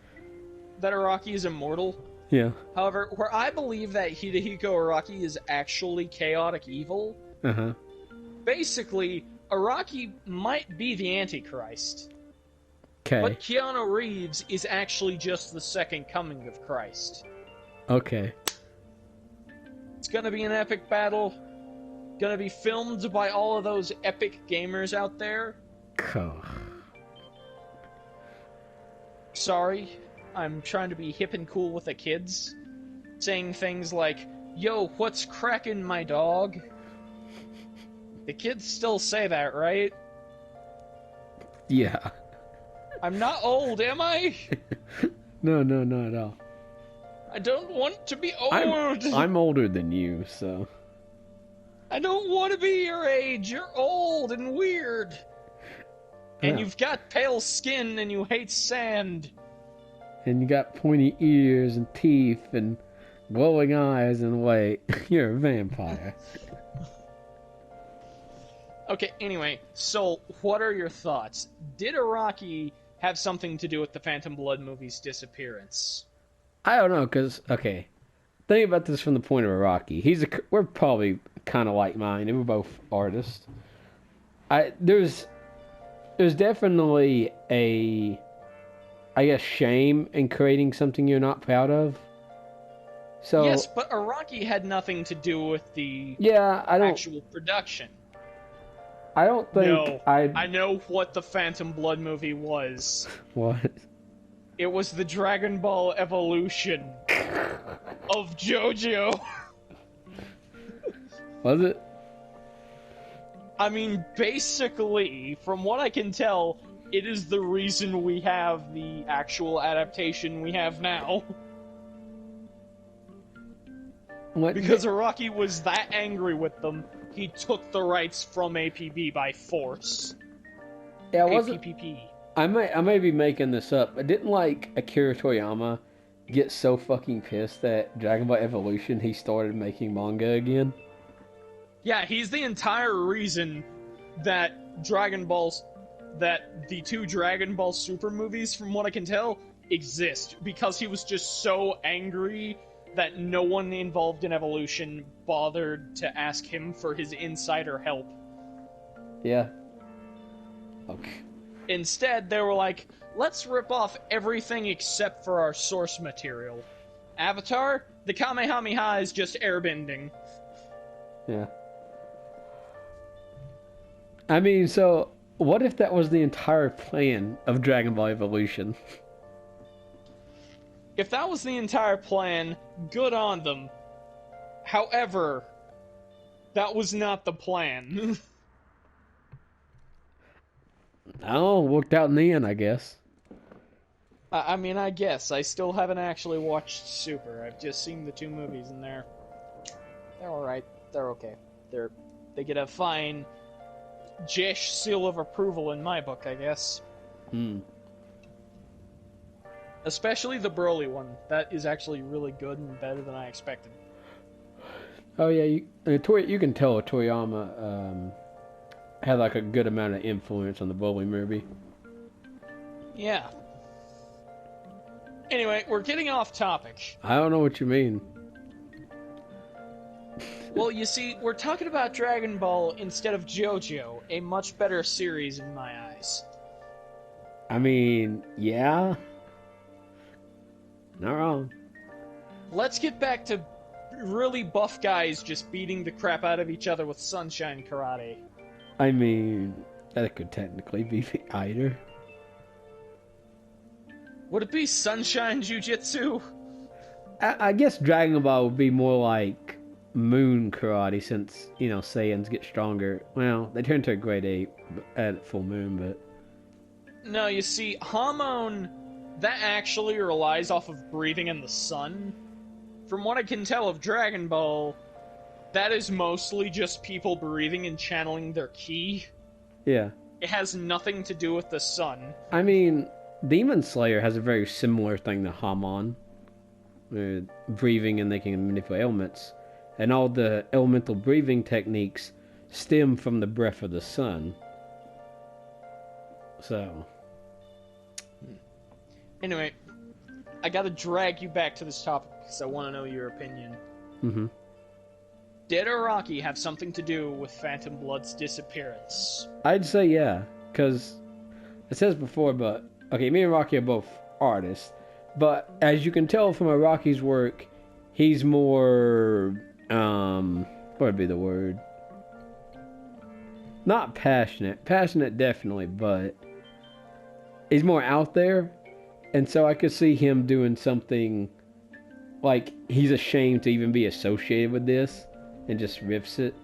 that Araki is immortal. Yeah. However, where I believe that Hidehiko Araki is actually chaotic evil, basically, Araki might be the Antichrist. Okay. But Keanu Reeves is actually just the second coming of Christ. Okay. It's gonna be an epic battle. Gonna be filmed by all of those epic gamers out there. Sorry, I'm trying to be hip and cool with the kids. Saying things like, yo, what's crackin', my dog? The kids still say that, right? Yeah. I'm not old, am I? No, not at all. I don't want to be old. I'm older than you, so. I don't want to be your age. You're old and weird. And you've got pale skin and you hate sand. And you got pointy ears and teeth and glowing eyes and wait, you're a vampire. Okay, anyway, so what are your thoughts? Did Araki have something to do with the Phantom Blood movie's disappearance? I don't know, because, okay, think about this from the point of Araki. We're probably kind of like mine, and we're both artists. There's definitely a, I guess, shame in creating something you're not proud of. So yes, but Araki had nothing to do with the actual production. I don't think No, I know what the Phantom Blood movie was. What? It was the Dragon Ball evolution of JoJo. Was it? I mean, basically, from what I can tell, it is the reason we have the actual adaptation we have now. What? Because Araki was that angry with them, he took the rights from APB by force. Yeah, wasn't. APPP. I may be making this up, but didn't, like, Akira Toriyama get so fucking pissed that Dragon Ball Evolution he started making manga again? Yeah, he's the entire reason that the two Dragon Ball Super movies, from what I can tell, exist. Because he was just so angry that no one involved in Evolution bothered to ask him for his insider help. Yeah. Okay. Instead, they were like, let's rip off everything except for our source material. Avatar, the Kamehameha is just airbending. Yeah. I mean, so, what if that was the entire plan of Dragon Ball Evolution? If that was the entire plan, good on them. However, that was not the plan. Oh, worked out in the end, I guess. I mean, I guess. I still haven't actually watched Super. I've just seen the 2 movies, and they're alright. They're okay. They get a fine Jesh seal of approval in my book, I guess. Especially the Broly one. That is actually really good and better than I expected. Oh yeah, you can tell Toriyama had like a good amount of influence on the Broly movie. Yeah. Anyway, we're getting off topic. I don't know what you mean. Well, you see, we're talking about Dragon Ball instead of JoJo, a much better series in my eyes. I mean, yeah. Not wrong. Let's get back to really buff guys just beating the crap out of each other with sunshine karate. I mean, that could technically be either. Would it be sunshine jujitsu? I guess Dragon Ball would be more like moon karate since, you know, Saiyans get stronger. Well, they turn to a grade 8 at full moon, but... No, you see, Hamon, that actually relies off of breathing in the sun. From what I can tell of Dragon Ball, that is mostly just people breathing and channeling their ki. Yeah. It has nothing to do with the sun. I mean, Demon Slayer has a very similar thing to Hamon. Breathing and they can manipulate elements. And all the elemental breathing techniques stem from the breath of the sun. So... Anyway, I gotta drag you back to this topic because I want to know your opinion. Mm-hmm. Did Araki have something to do with Phantom Blood's disappearance? I'd say yeah, because it says before, but... Okay, me and Araki are both artists, but as you can tell from Araki's work, he's more... what would be the word? Not passionate. Passionate, definitely, but... He's more out there. And so I could see him doing something like he's ashamed to even be associated with this and just rips it.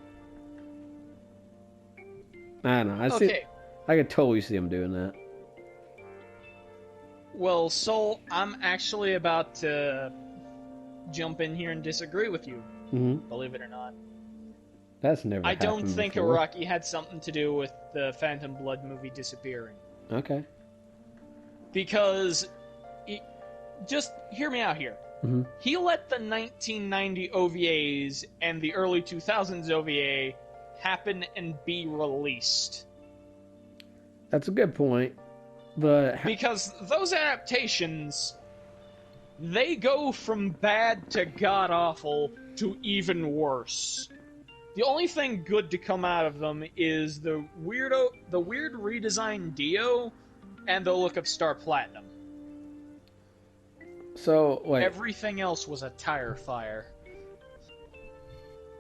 I don't know. I could totally see him doing that. Well, Soul, I'm actually about to jump in here and disagree with you. Mm-hmm. Believe it or not. That's never I happened don't think before. Araki had something to do with the Phantom Blood movie disappearing. Okay. Because... just hear me out here. Mm-hmm. He let the 1990 OVAs and the early 2000s OVA happen and be released. That's a good point, but... Because those adaptations, they go from bad to god-awful to even worse. The only thing good to come out of them is the weird redesigned Dio and the look of Star Platinum. So, wait. Everything else was a tire fire.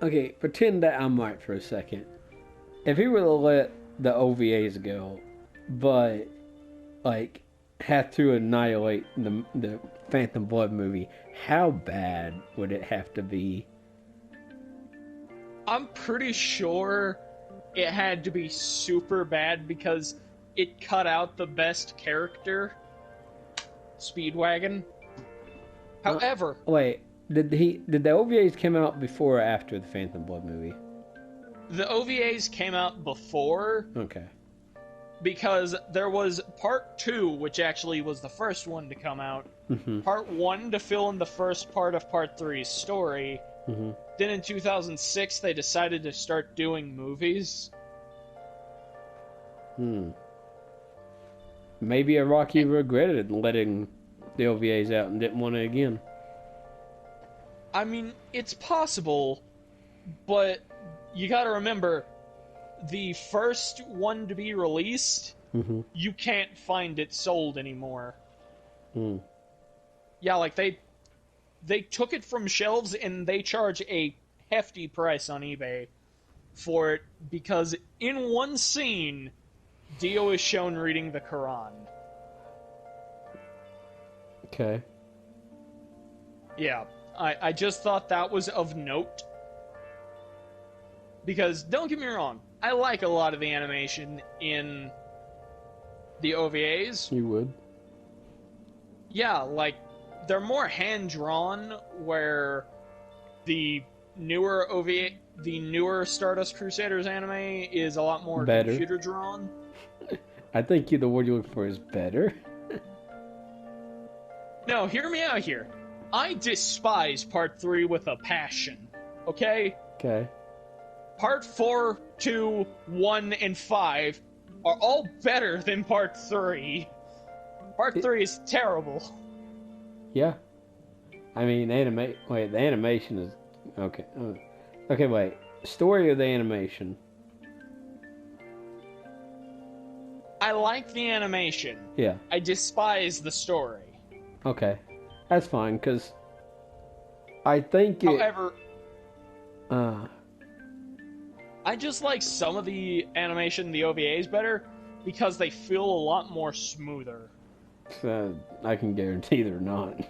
Okay, pretend that I'm right for a second. If he were to let the OVAs go, but, like, had to annihilate the Phantom Blood movie, how bad would it have to be? I'm pretty sure it had to be super bad because it cut out the best character, Speedwagon. However... Wait, did the OVAs come out before or after the Phantom Blood movie? The OVAs came out before... Okay. Because there was Part 2, which actually was the first one to come out. Mm-hmm. Part 1 to fill in the first part of Part 3's story. Mm-hmm. Then in 2006, they decided to start doing movies. Maybe Araki regretted letting the OVAs out and didn't want it again. I mean, it's possible, but you gotta remember, the first one to be released, you can't find it sold anymore. Yeah, like, they took it from shelves and they charge a hefty price on eBay for it because in one scene, Dio is shown reading the Quran. Okay. Yeah, I just thought that was of note. Because, don't get me wrong, I like a lot of the animation in the OVAs. You would? Yeah, like, they're more hand-drawn, where the newer OVA, the newer Stardust Crusaders anime is a lot more Better. computer-drawn. I think the word you look for is better. No, hear me out here. I despise Part 3 with a passion, okay? Okay. Part 4, 2, 1, and 5 are all better than Part 3. Part 3 is terrible. Yeah. I mean, the animation is... Okay. Okay, wait. Story of the animation. I like the animation. Yeah. I despise the story. Okay. That's fine, because I think it... However, I just like some of the animation in the OVAs better because they feel a lot more smoother. I can guarantee they're not.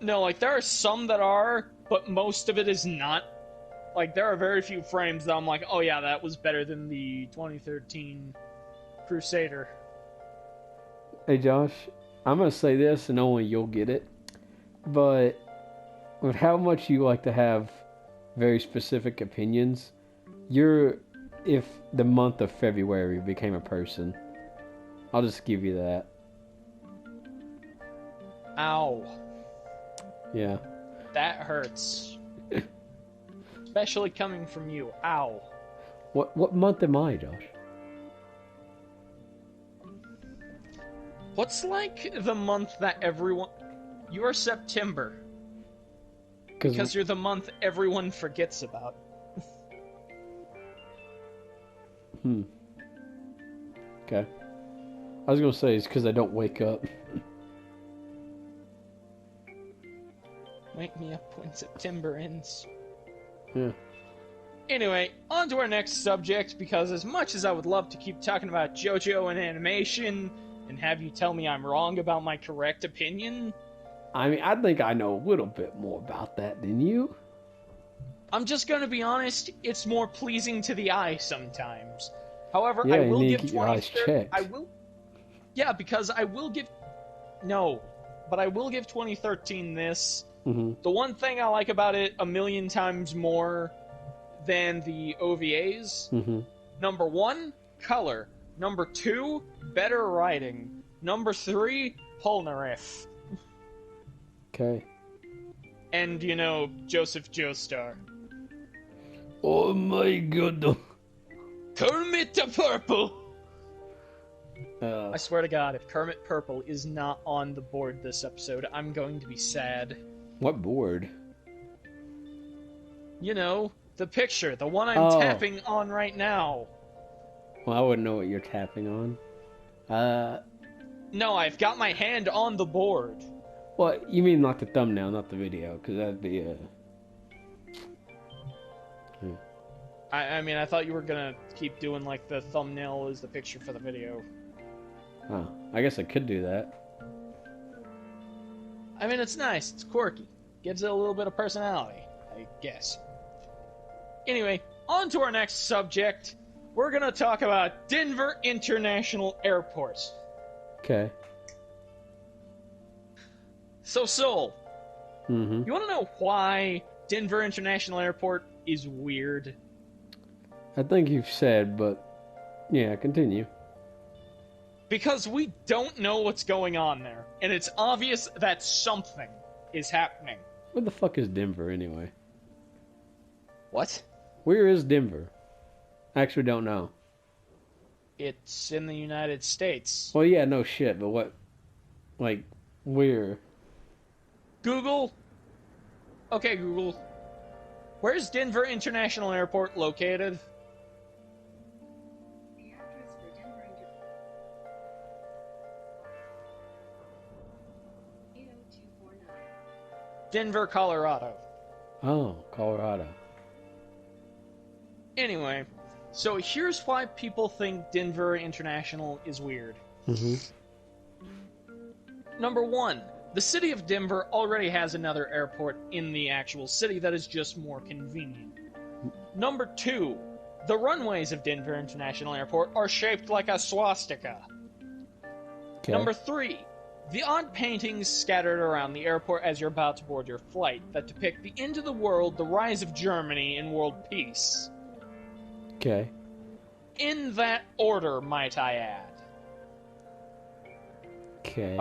No, like, there are some that are, but most of it is not. Like, there are very few frames that I'm like, oh yeah, that was better than the 2013 Crusader. Hey Josh, I'm going to say this and only you'll get it. But with how much you like to have very specific opinions, if the month of February became a person, I'll just give you that. Ow. Yeah. That hurts. Especially coming from you. Ow. What month am I, Josh? What's like the month that everyone... You are September. Because you're the month everyone forgets about. Okay. I was going to say it's because I don't wake up. Wake me up when September ends. Yeah. Anyway, on to our next subject, because as much as I would love to keep talking about JoJo and animation, and have you tell me I'm wrong about my correct opinion... I mean, I think I know a little bit more about that than you. I'm just gonna be honest, it's more pleasing to the eye sometimes. However, Yeah, I will you need give to get your eyes checked. Yeah, because I will give... No, but I will give 2013 this. Mm-hmm. The one thing I like about it a million times more than the OVAs, number 1, color. Number 2, better writing. Number 3, Polnareff. Okay. And, Joseph Joestar. Oh my god. Kermit the Purple! Uh, I swear to God, if Kermit Purple is not on the board this episode, I'm going to be sad. What board? The picture, the one I'm tapping on right now. Well, I wouldn't know what you're tapping on. No, I've got my hand on the board. Well, you mean like the thumbnail, not the video, because that'd be I thought you were gonna keep doing like the thumbnail is the picture for the video. Oh, I guess I could do that. I mean, it's nice, it's quirky. Gives it a little bit of personality, I guess. Anyway, on to our next subject. We're gonna talk about Denver International Airport. Okay. So, Soul, Mm-hmm. you wanna know why Denver International Airport is weird? I think you've said, but yeah, continue. Because we don't know what's going on there, and it's obvious that something is happening. Where the fuck is Denver anyway? What? Where is Denver? I actually don't know. It's in the United States. Well, yeah, no shit, but what? Like, where? Google. Okay, Google. Where's Denver International Airport located? The address for Denver 80249. Denver, Colorado. Oh, Colorado. Anyway, so here's why people think Denver International is weird. Mm-hmm. Number 1, The city of Denver already has another airport in the actual city that is just more convenient. Number 2, the runways of Denver International Airport are shaped like a swastika. Okay. Number 3, the odd paintings scattered around the airport as you're about to board your flight that depict the end of the world, the rise of Germany, and world peace. Okay. In that order, might I add. Okay.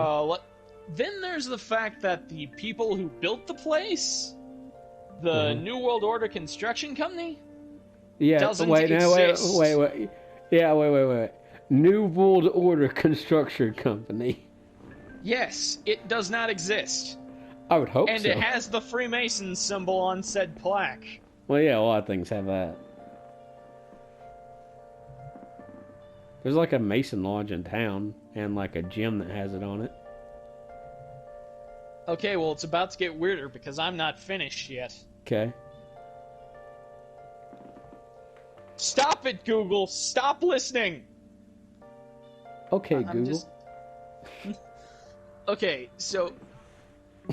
Then there's the fact that the people who built the place, the New World Order Construction Company, doesn't exist. Wait. Yeah, wait. New World Order Construction Company. Yes, it does not exist. I would hope so. And it has the Freemason symbol on said plaque. Well, yeah, a lot of things have that. There's like a Mason Lodge in town, and like a gym that has it on it. Okay, well, it's about to get weirder because I'm not finished yet. Okay. Stop it, Google! Stop listening! Okay, Google. Okay, so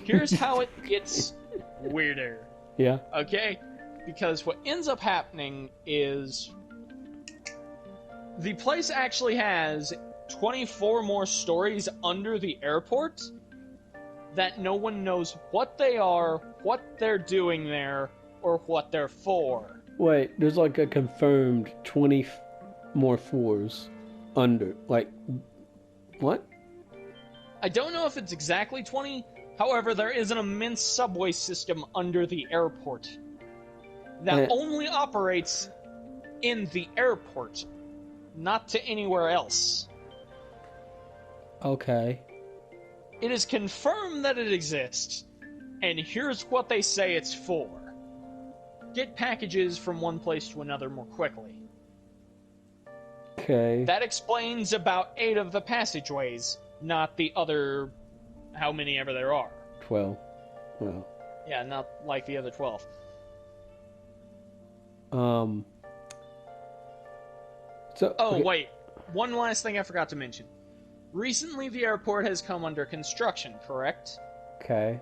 here's how it gets weirder. Yeah. Okay? Because what ends up happening is the place actually has 24 more stories under the airport that no one knows what they are, what they're doing there, or what they're for. Wait, there's like a confirmed 20 more floors under. Like, what? I don't know if it's exactly 20, however, there is an immense subway system under the airport that only operates in the airport, not to anywhere else. Okay. It is confirmed that it exists, and here's what they say it's for. Get packages from one place to another more quickly. Okay. That explains about 8 of the passageways, not the other how many ever there are. 12. Well. Yeah, not like the other 12. So. Oh, okay. wait. One last thing I forgot to mention. Recently, the airport has come under construction, correct? Okay.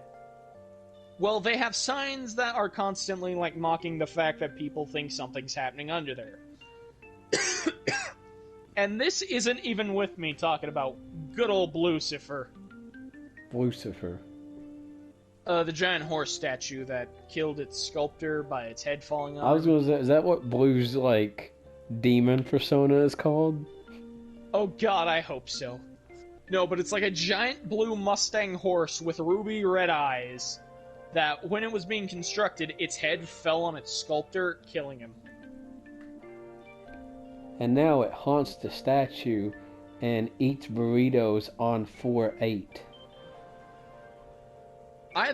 Well, they have signs that are constantly, like, mocking the fact that people think something's happening under there. And this isn't even with me talking about good old Lucifer. Lucifer. The giant horse statue that killed its sculptor by its head falling off. I was gonna say, is that what Blue's, like, demon persona is called? Oh god, I hope so. No, but it's like a giant blue Mustang horse with ruby red eyes that, when it was being constructed, its head fell on its sculptor, killing him. And now it haunts the statue and eats burritos on 4/8. I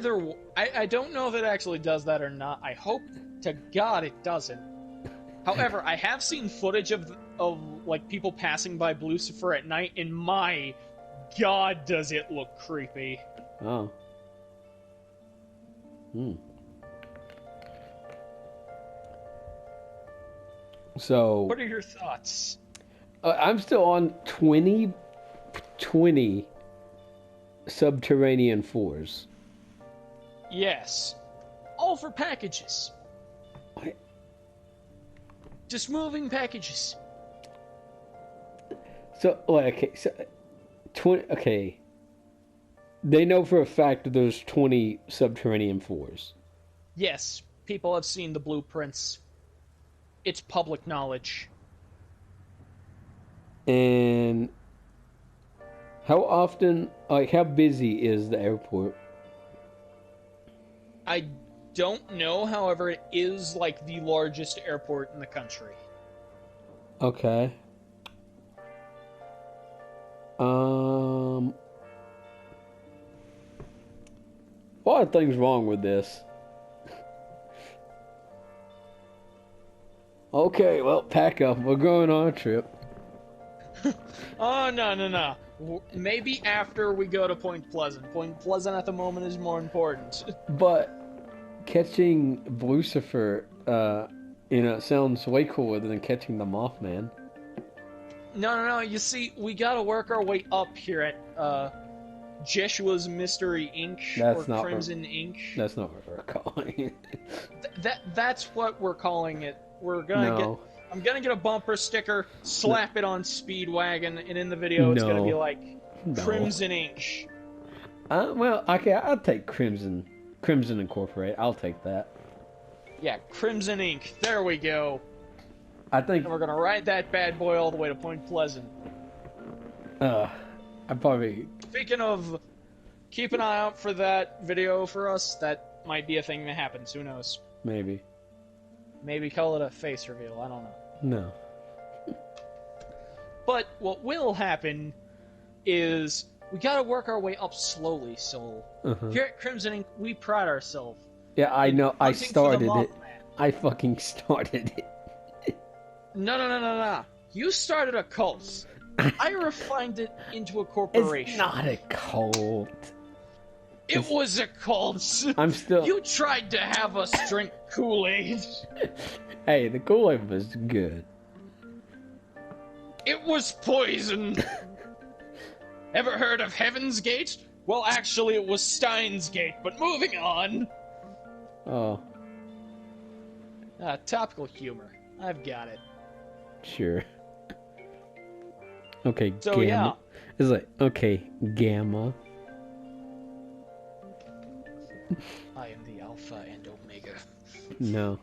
don't know if it actually does that or not. I hope to God it doesn't. However, I have seen footage of like people passing by Lucifer at night, and my God, does it look creepy. Oh. So. What are your thoughts? I'm still on 20 subterranean floors. Yes. All for packages. What? Just moving packages. So, okay, so 20. Okay, they know for a fact that there's 20 subterranean floors. Yes, people have seen the blueprints. It's public knowledge. And how often, like, how busy is the airport? I don't know, however, it is like the largest airport in the country. Okay. A lot of things wrong with this. Okay, well, pack up. We're going on a trip. Oh, no. Maybe after we go to Point Pleasant. Point Pleasant at the moment is more important. But catching Lucifer, sounds way cooler than catching the Mothman. No. You see, we gotta work our way up here at Jeshua's Mystery Inc. That's or not Crimson Inc. That's not what we're calling it. That's what we're calling it. I'm gonna get a bumper sticker, slap it on Speedwagon, and in the video it's gonna be like Crimson Inc. Well, okay, I'll take Crimson Incorporated. I'll take that. Yeah, Crimson Inc. There we go. I think. And we're gonna ride that bad boy all the way to Point Pleasant. I probably. Speaking of, keep an eye out for that video for us. That might be a thing that happens. Who knows? Maybe. Maybe call it a face reveal. I don't know. No. But what will happen is we gotta work our way up slowly. So here at Crimson Inc., we pride ourselves. Yeah, I know. I started it. Man. I fucking started it. No. You started a cult. I refined it into a corporation. It's not a cult. It was a cult. I'm still. You tried to have us drink Kool-Aid. Hey, the Kool-Aid was good. It was poison. Ever heard of Heaven's Gate? Well, actually, it was Stein's Gate, but moving on. Oh. Topical humor. I've got it. Sure. Okay, So, Gamma. yeah. It's like, okay, Gamma. I am the Alpha and Omega. No.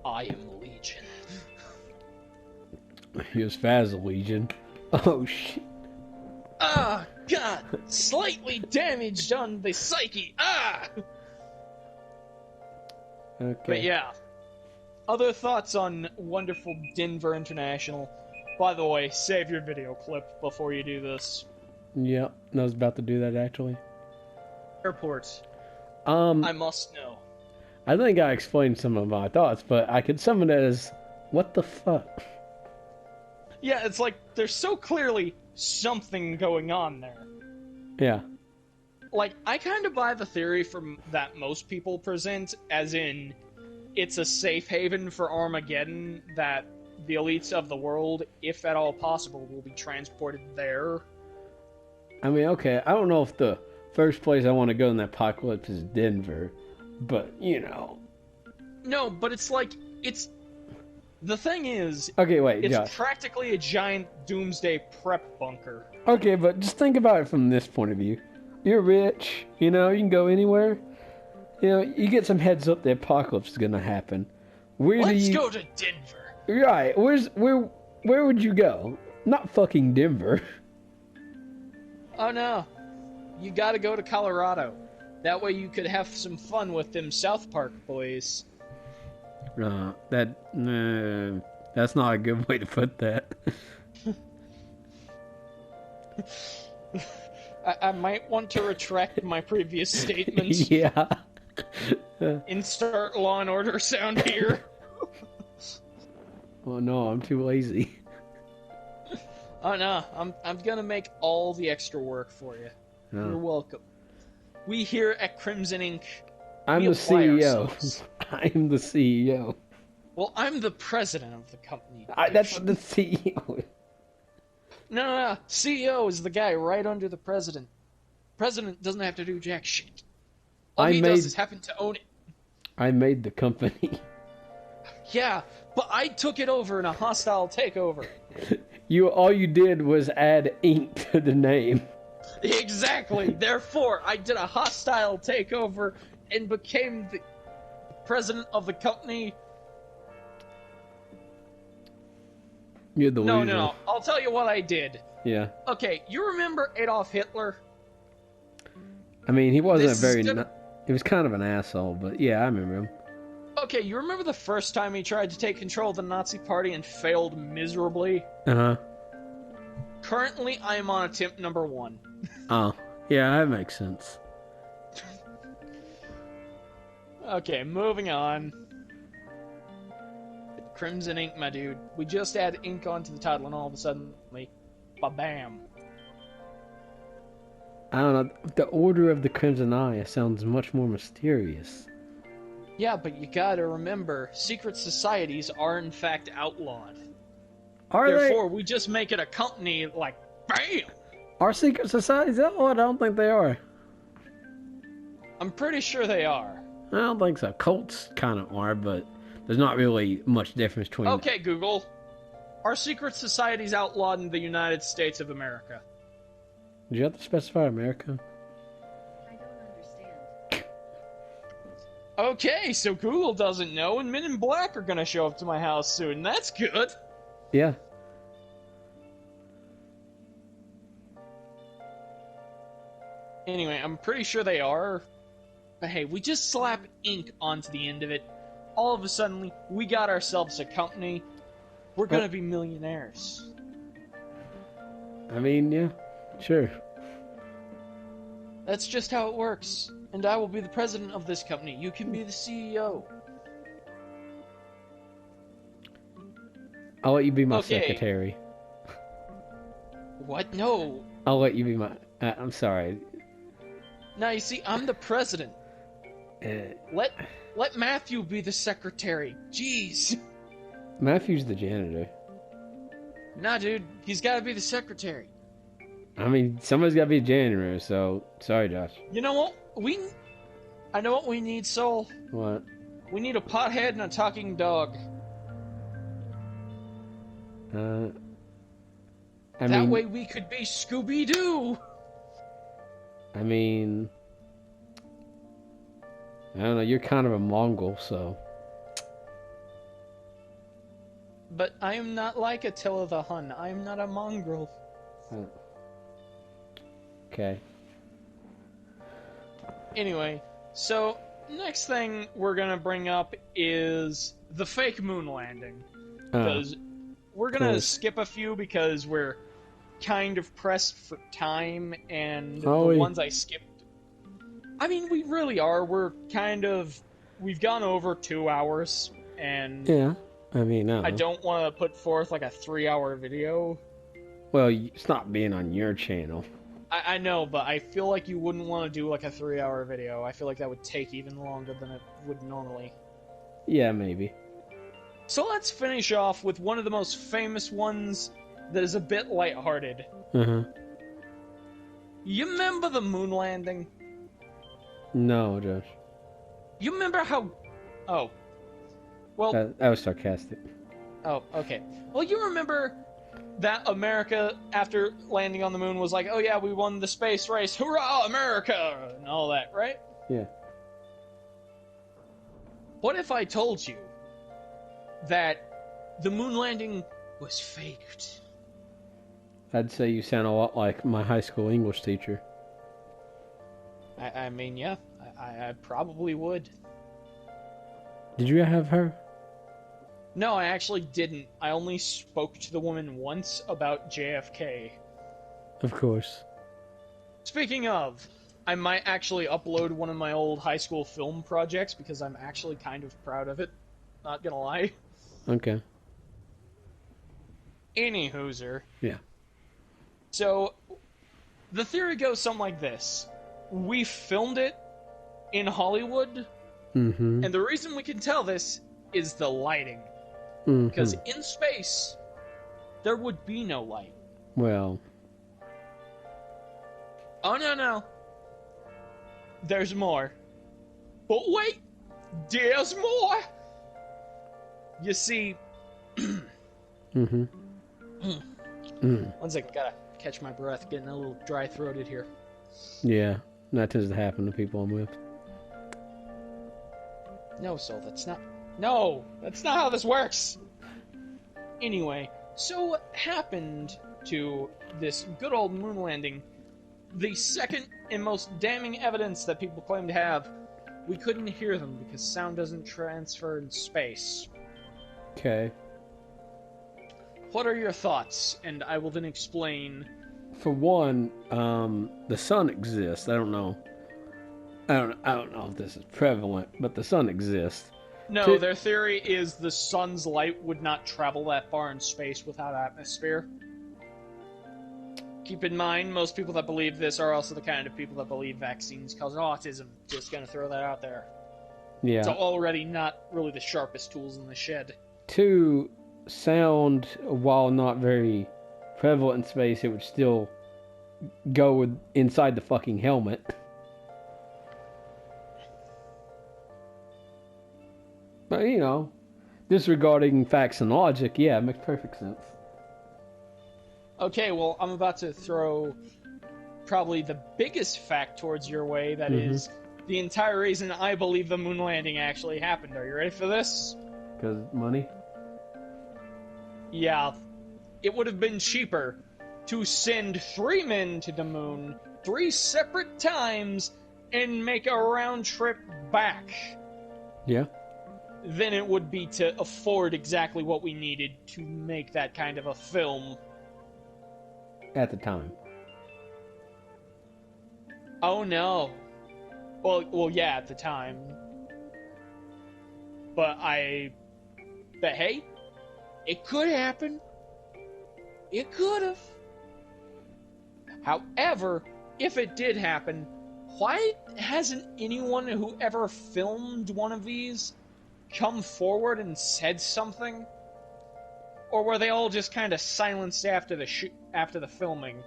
I am Legion. He was Faz Legion. Oh, shit. Ah, God! Slightly damaged on the psyche. Ah! Okay. But yeah. Other thoughts on wonderful Denver International? By the way, save your video clip before you do this. Yep, I was about to do that actually. Airports. I I must know. I think I explained some of my thoughts, but I could sum it as, what the fuck? Yeah, it's like there's so clearly something going on there. Yeah. Like, I kind of buy the theory from that most people present, as in, it's a safe haven for Armageddon that the elites of the world, if at all possible, will be transported there. I mean, okay, I don't know if the first place I want to go in the apocalypse is Denver, but, you know. No, but it's like, it's... The thing is, Okay, wait, it's Josh. practically a giant doomsday prep bunker. Okay, but just think about it from this point of view. You're rich, you know, you can go anywhere. You know, you get some heads up the apocalypse is gonna happen. Where Let's do you... go to Denver. Right, where would you go? Not fucking Denver. Oh no, you gotta go to Colorado. That way you could have some fun with them South Park boys. That's not a good way to put that. I might want to retract my previous statements. Yeah. Insert Law and Order sound here. Oh no, I'm too lazy. Oh no, I'm gonna make all the extra work for you. Oh. You're welcome. We here at Crimson Inc. I'm we the apply CEO. ourselves. I'm the CEO. Well, I'm the president of the company. That's the CEO. No. CEO is the guy right under the president. President doesn't have to do jack shit. All he does is happen to own it. I made the company. Yeah, but I took it over in a hostile takeover. All you did was add ink to the name. Exactly. Therefore, I did a hostile takeover and became the president of the company. You're the loser. No. I'll tell you what I did. Yeah. Okay, you remember Adolf Hitler? I mean, he wasn't This a very... is gonna- He was kind of an asshole, but yeah, I remember him. Okay, you remember the first time he tried to take control of the Nazi Party and failed miserably? Uh-huh. Currently, I am on attempt number 1. Oh, yeah, that makes sense. Okay, moving on. Crimson Ink, my dude. We just add ink onto the title and all of a sudden, ba-bam. I don't know. The Order of the Crimson Eye sounds much more mysterious. Yeah, but you gotta remember, secret societies are in fact outlawed. Are Therefore, we just make it a company, like, bam! Are secret societies outlawed? I don't think they are. I'm pretty sure they are. I don't think so. Cults kind of are, but there's not really much difference between. Okay, Google. Are secret societies outlawed in the United States of America? Did you have to specify America? I don't understand. Okay, so Google doesn't know, and Men in Black are gonna show up to my house soon. That's good. Yeah. Anyway, I'm pretty sure they are. But hey, we just slap ink onto the end of it. All of a sudden, we got ourselves a company. We're gonna be millionaires. I mean, yeah, sure. That's just how it works. And I will be the president of this company. You can be the CEO. I'll let you be my Okay. secretary. What? No. I'll let you be my. I'm sorry. Now you see, I'm the president. Let Matthew be the secretary. Jeez. Matthew's the janitor. Nah, dude, he's got to be the secretary. I mean, somebody's got to be a janitor, so sorry, Josh. You know what? I know what we need, Soul. What? We need a pothead and a talking dog. I That mean, way we could be Scooby-Doo. I mean, I don't know. You're kind of a Mongol, so. But I am not like Attila the Hun. I am not a mongrel. Okay. Anyway, so next thing we're gonna bring up is the fake moon landing. Because we're gonna skip a few because we're kind of pressed for time, and the ones I skipped. I mean, we really are. We've gone over 2 hours, and Yeah. I mean, I don't want to put forth like a 3-hour video. Well, it's not being on your channel. I know, but I feel like you wouldn't want to do like a 3-hour video. I feel like that would take even longer than it would normally. Yeah, maybe. So let's finish off with one of the most famous ones that is a bit lighthearted. Uh-huh. You remember the moon landing? No, Josh. You remember how... Oh. Well... That was sarcastic. Oh, okay. Well, you remember that America, after landing on the moon, was like, oh yeah, we won the space race, hurrah, America, and all that, right? Yeah. What if I told you that the moon landing was faked? I'd say you sound a lot like my high school English teacher. I mean, yeah, I probably would. Did you have her? No, I actually didn't. I only spoke to the woman once about JFK. Of course. Speaking of, I might actually upload one of my old high school film projects because I'm actually kind of proud of it. Not gonna lie. Okay. Anywhooser. Yeah. So, the theory goes something like this. We filmed it in Hollywood, Mm-hmm. and the reason we can tell this is the lighting. Mm-hmm. Because in space, there would be no light. Well. Oh, no. There's more. But wait! There's more! You see... Mm-hmm. One second, gotta catch my breath, getting a little dry-throated here. Yeah. That tends to happen to people I'm with. No, Soul, that's not how this works! Anyway, so what happened to this good old moon landing? The second and most damning evidence that people claim to have, we couldn't hear them because sound doesn't transfer in space. Okay. What are your thoughts? And I will then explain. For one, the sun exists. I don't know if this is prevalent, but the sun exists. No, their theory is the sun's light would not travel that far in space without atmosphere. Keep in mind, most people that believe this are also the kind of people that believe vaccines cause autism. Just gonna throw that out there. Yeah. It's already not really the sharpest tools in the shed. Two, sound, while not very prevalent in space, it would still go with inside the fucking helmet. But, you know, disregarding facts and logic, yeah, it makes perfect sense. Okay, well, I'm about to throw probably the biggest fact towards your way. That is the entire reason I believe the moon landing actually happened. Are you ready for this? Because money? Yeah. It would have been cheaper to send 3 men to the moon 3 separate times and make a round trip back. Yeah. Than it would be to afford exactly what we needed to make that kind of a film. At the time. Oh no. Well, yeah, at the time. But hey, it could happen. It could have. However, if it did happen, why hasn't anyone who ever filmed one of these come forward and said something? Or were they all just kind of silenced after the filming?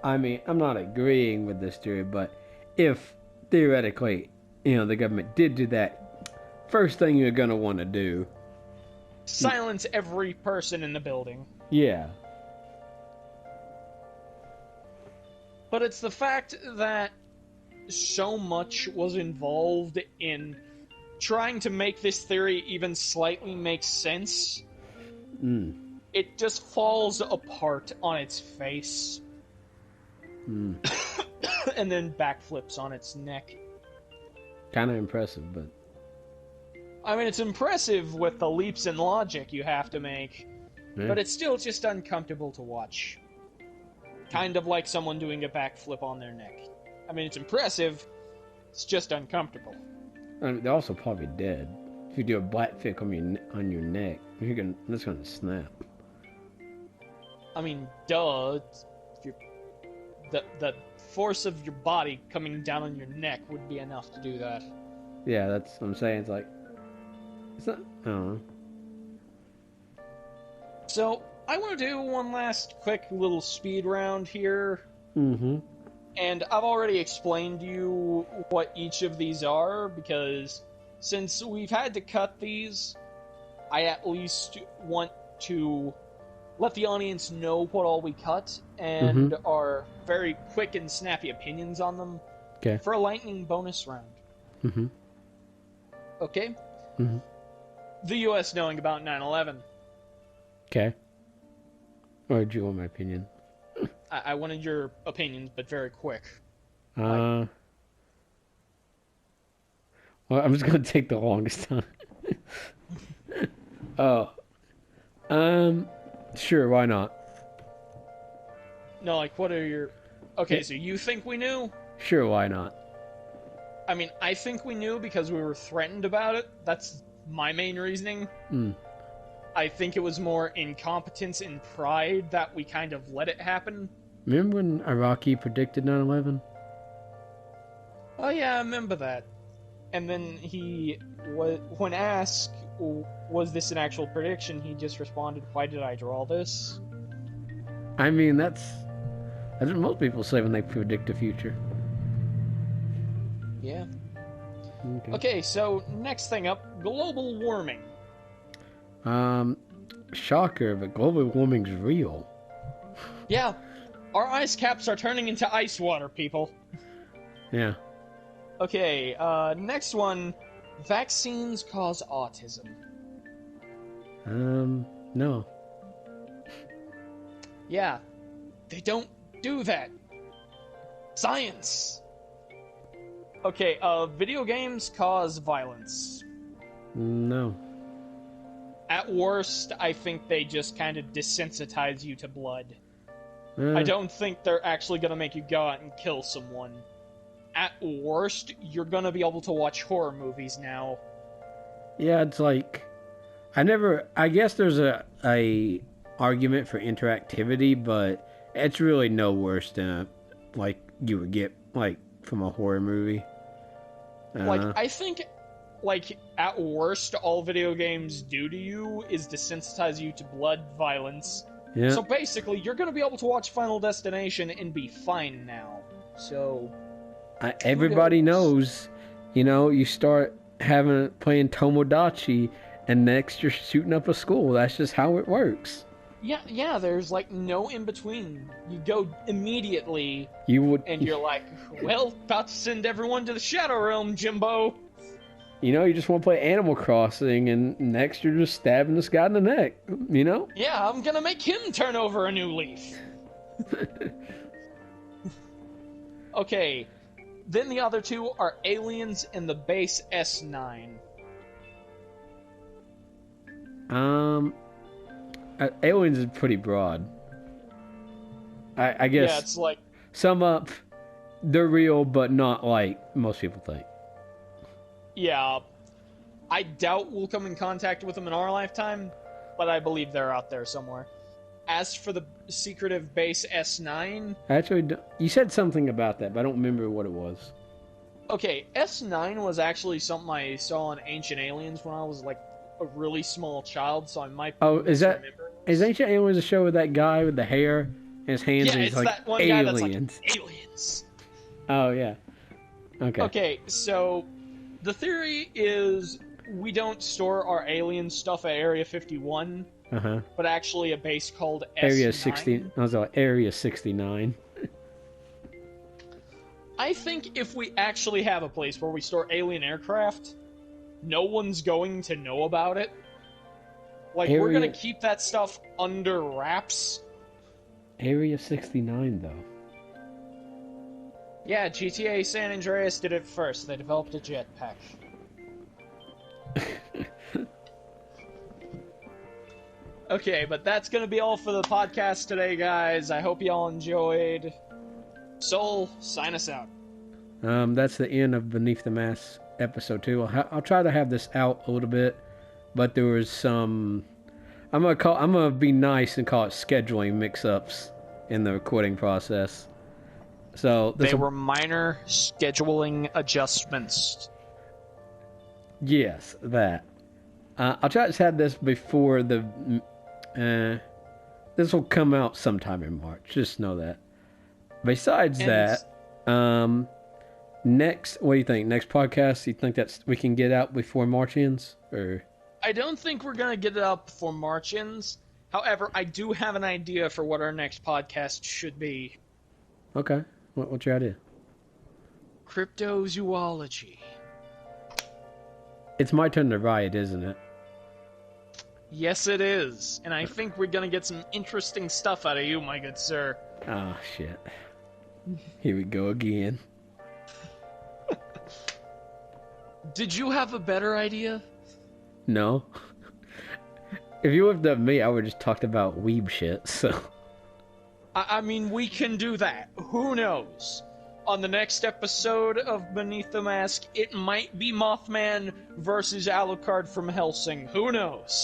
I mean, I'm not agreeing with this theory, but if theoretically, you know, the government did do that, first thing you're gonna want to do, silence every person in the building. Yeah. But it's the fact that so much was involved in trying to make this theory even slightly make sense. It just falls apart on its face. And then backflips on its neck. Kind of impressive, but... I mean, it's impressive with the leaps in logic you have to make, but it's still just uncomfortable to watch. Kind of like someone doing a backflip on their neck. I mean, it's impressive, it's just uncomfortable. They're also probably dead. If you do a backflip on your neck, that's gonna snap. I mean, duh. The force of your body coming down on your neck would be enough to do that. Yeah, that's what I'm saying. It's like... It's not... I don't know. So, I want to do one last quick little speed round here. Mm-hmm. And I've already explained to you what each of these are, because since we've had to cut these, I at least want to let the audience know what all we cut, and our very quick and snappy opinions on them for a lightning bonus round. Okay? The U.S. knowing about 9/11. Okay. Or do you want my opinion? I wanted your opinions, but very quick. Well, I'm just gonna take the longest time. Sure, why not? No, like, what are your... Okay, so you think we knew? Sure, why not? I mean, I think we knew because we were threatened about it. That's my main reasoning. I think it was more incompetence and pride that we kind of let it happen. Remember when Iraqi predicted 9/11? Oh yeah, I remember that. And then when asked, was this an actual prediction, he just responded, "Why did I draw this?" I mean, that's what most people say when they predict the future. Yeah. Okay, so next thing up, global warming. Shocker, but global warming's real. Yeah, our ice caps are turning into ice water, people. Yeah. Okay, next one, vaccines cause autism. No. Yeah, they don't do that. Science! Okay, video games cause violence. No. At worst, I think they just kind of desensitize you to blood. I don't think they're actually gonna make you go out and kill someone. At worst, you're gonna be able to watch horror movies now. Yeah, it's like... I guess there's a argument for interactivity, but it's really no worse than like you would get like from a horror movie. Like, I think, like, at worst, all video games do to you is desensitize you to blood, violence, Yeah. So basically, you're going to be able to watch Final Destination and be fine now. So everybody knows, you start playing Tomodachi, and next you're shooting up a school. That's just how it works. Yeah, there's like no in between. You go immediately, and you're like, well, about to send everyone to the Shadow Realm, Jimbo. You just want to play Animal Crossing, and next you're just stabbing this guy in the neck, Yeah, I'm gonna make him turn over a new leaf. Okay, then the other two are Aliens and the Base S9. Aliens is pretty broad. I guess. Yeah, it's like, sum up, they're real, but not like most people think. yeah, I doubt we'll come in contact with them in our lifetime, but I believe they're out there somewhere. As for the secretive Base S9... Actually, you said something about that, but I don't remember what it was. Okay, S9 was actually something I saw in Ancient Aliens when I was, like, a really small child, so I might be Is Ancient Aliens a show with that guy with the hair and his hands? Yeah, and it's like that one aliens. guy that's like, aliens! Oh, yeah. Okay, so the theory is we don't store our alien stuff at Area 51, but actually a base called S9. Area 60. I was like, Area 69. I think if we actually have a place where we store alien aircraft, no one's going to know about it. Like, we're gonna keep that stuff under wraps. Area 69, though. Yeah, GTA San Andreas did it first. They developed a jetpack. Okay, but that's gonna be all for the podcast today, guys. I hope y'all enjoyed. Soul, sign us out. That's the end of Beneath the Mask episode 2. I'll try to have this out a little bit, but there was some... I'm gonna be nice and call it scheduling mix-ups in the recording process. So they were minor scheduling adjustments. Yes, that. I'll try to have this before the... this will come out sometime in March. Just know that. Besides that, next, what do you think? Next podcast, you think we can get out before March ends? Or... I don't think we're gonna get it up before March ends. However, I do have an idea for what our next podcast should be. Okay. What's your idea? Cryptozoology. It's my turn to write, isn't it? Yes, it is. And I think we're gonna get some interesting stuff out of you, my good sir. Oh, shit. Here we go again. Did you have a better idea? No. If you looked at me, I would just talked about weeb shit, so... I mean, we can do that. Who knows? On the next episode of Beneath the Mask, it might be Mothman versus Alucard from Helsing. Who knows?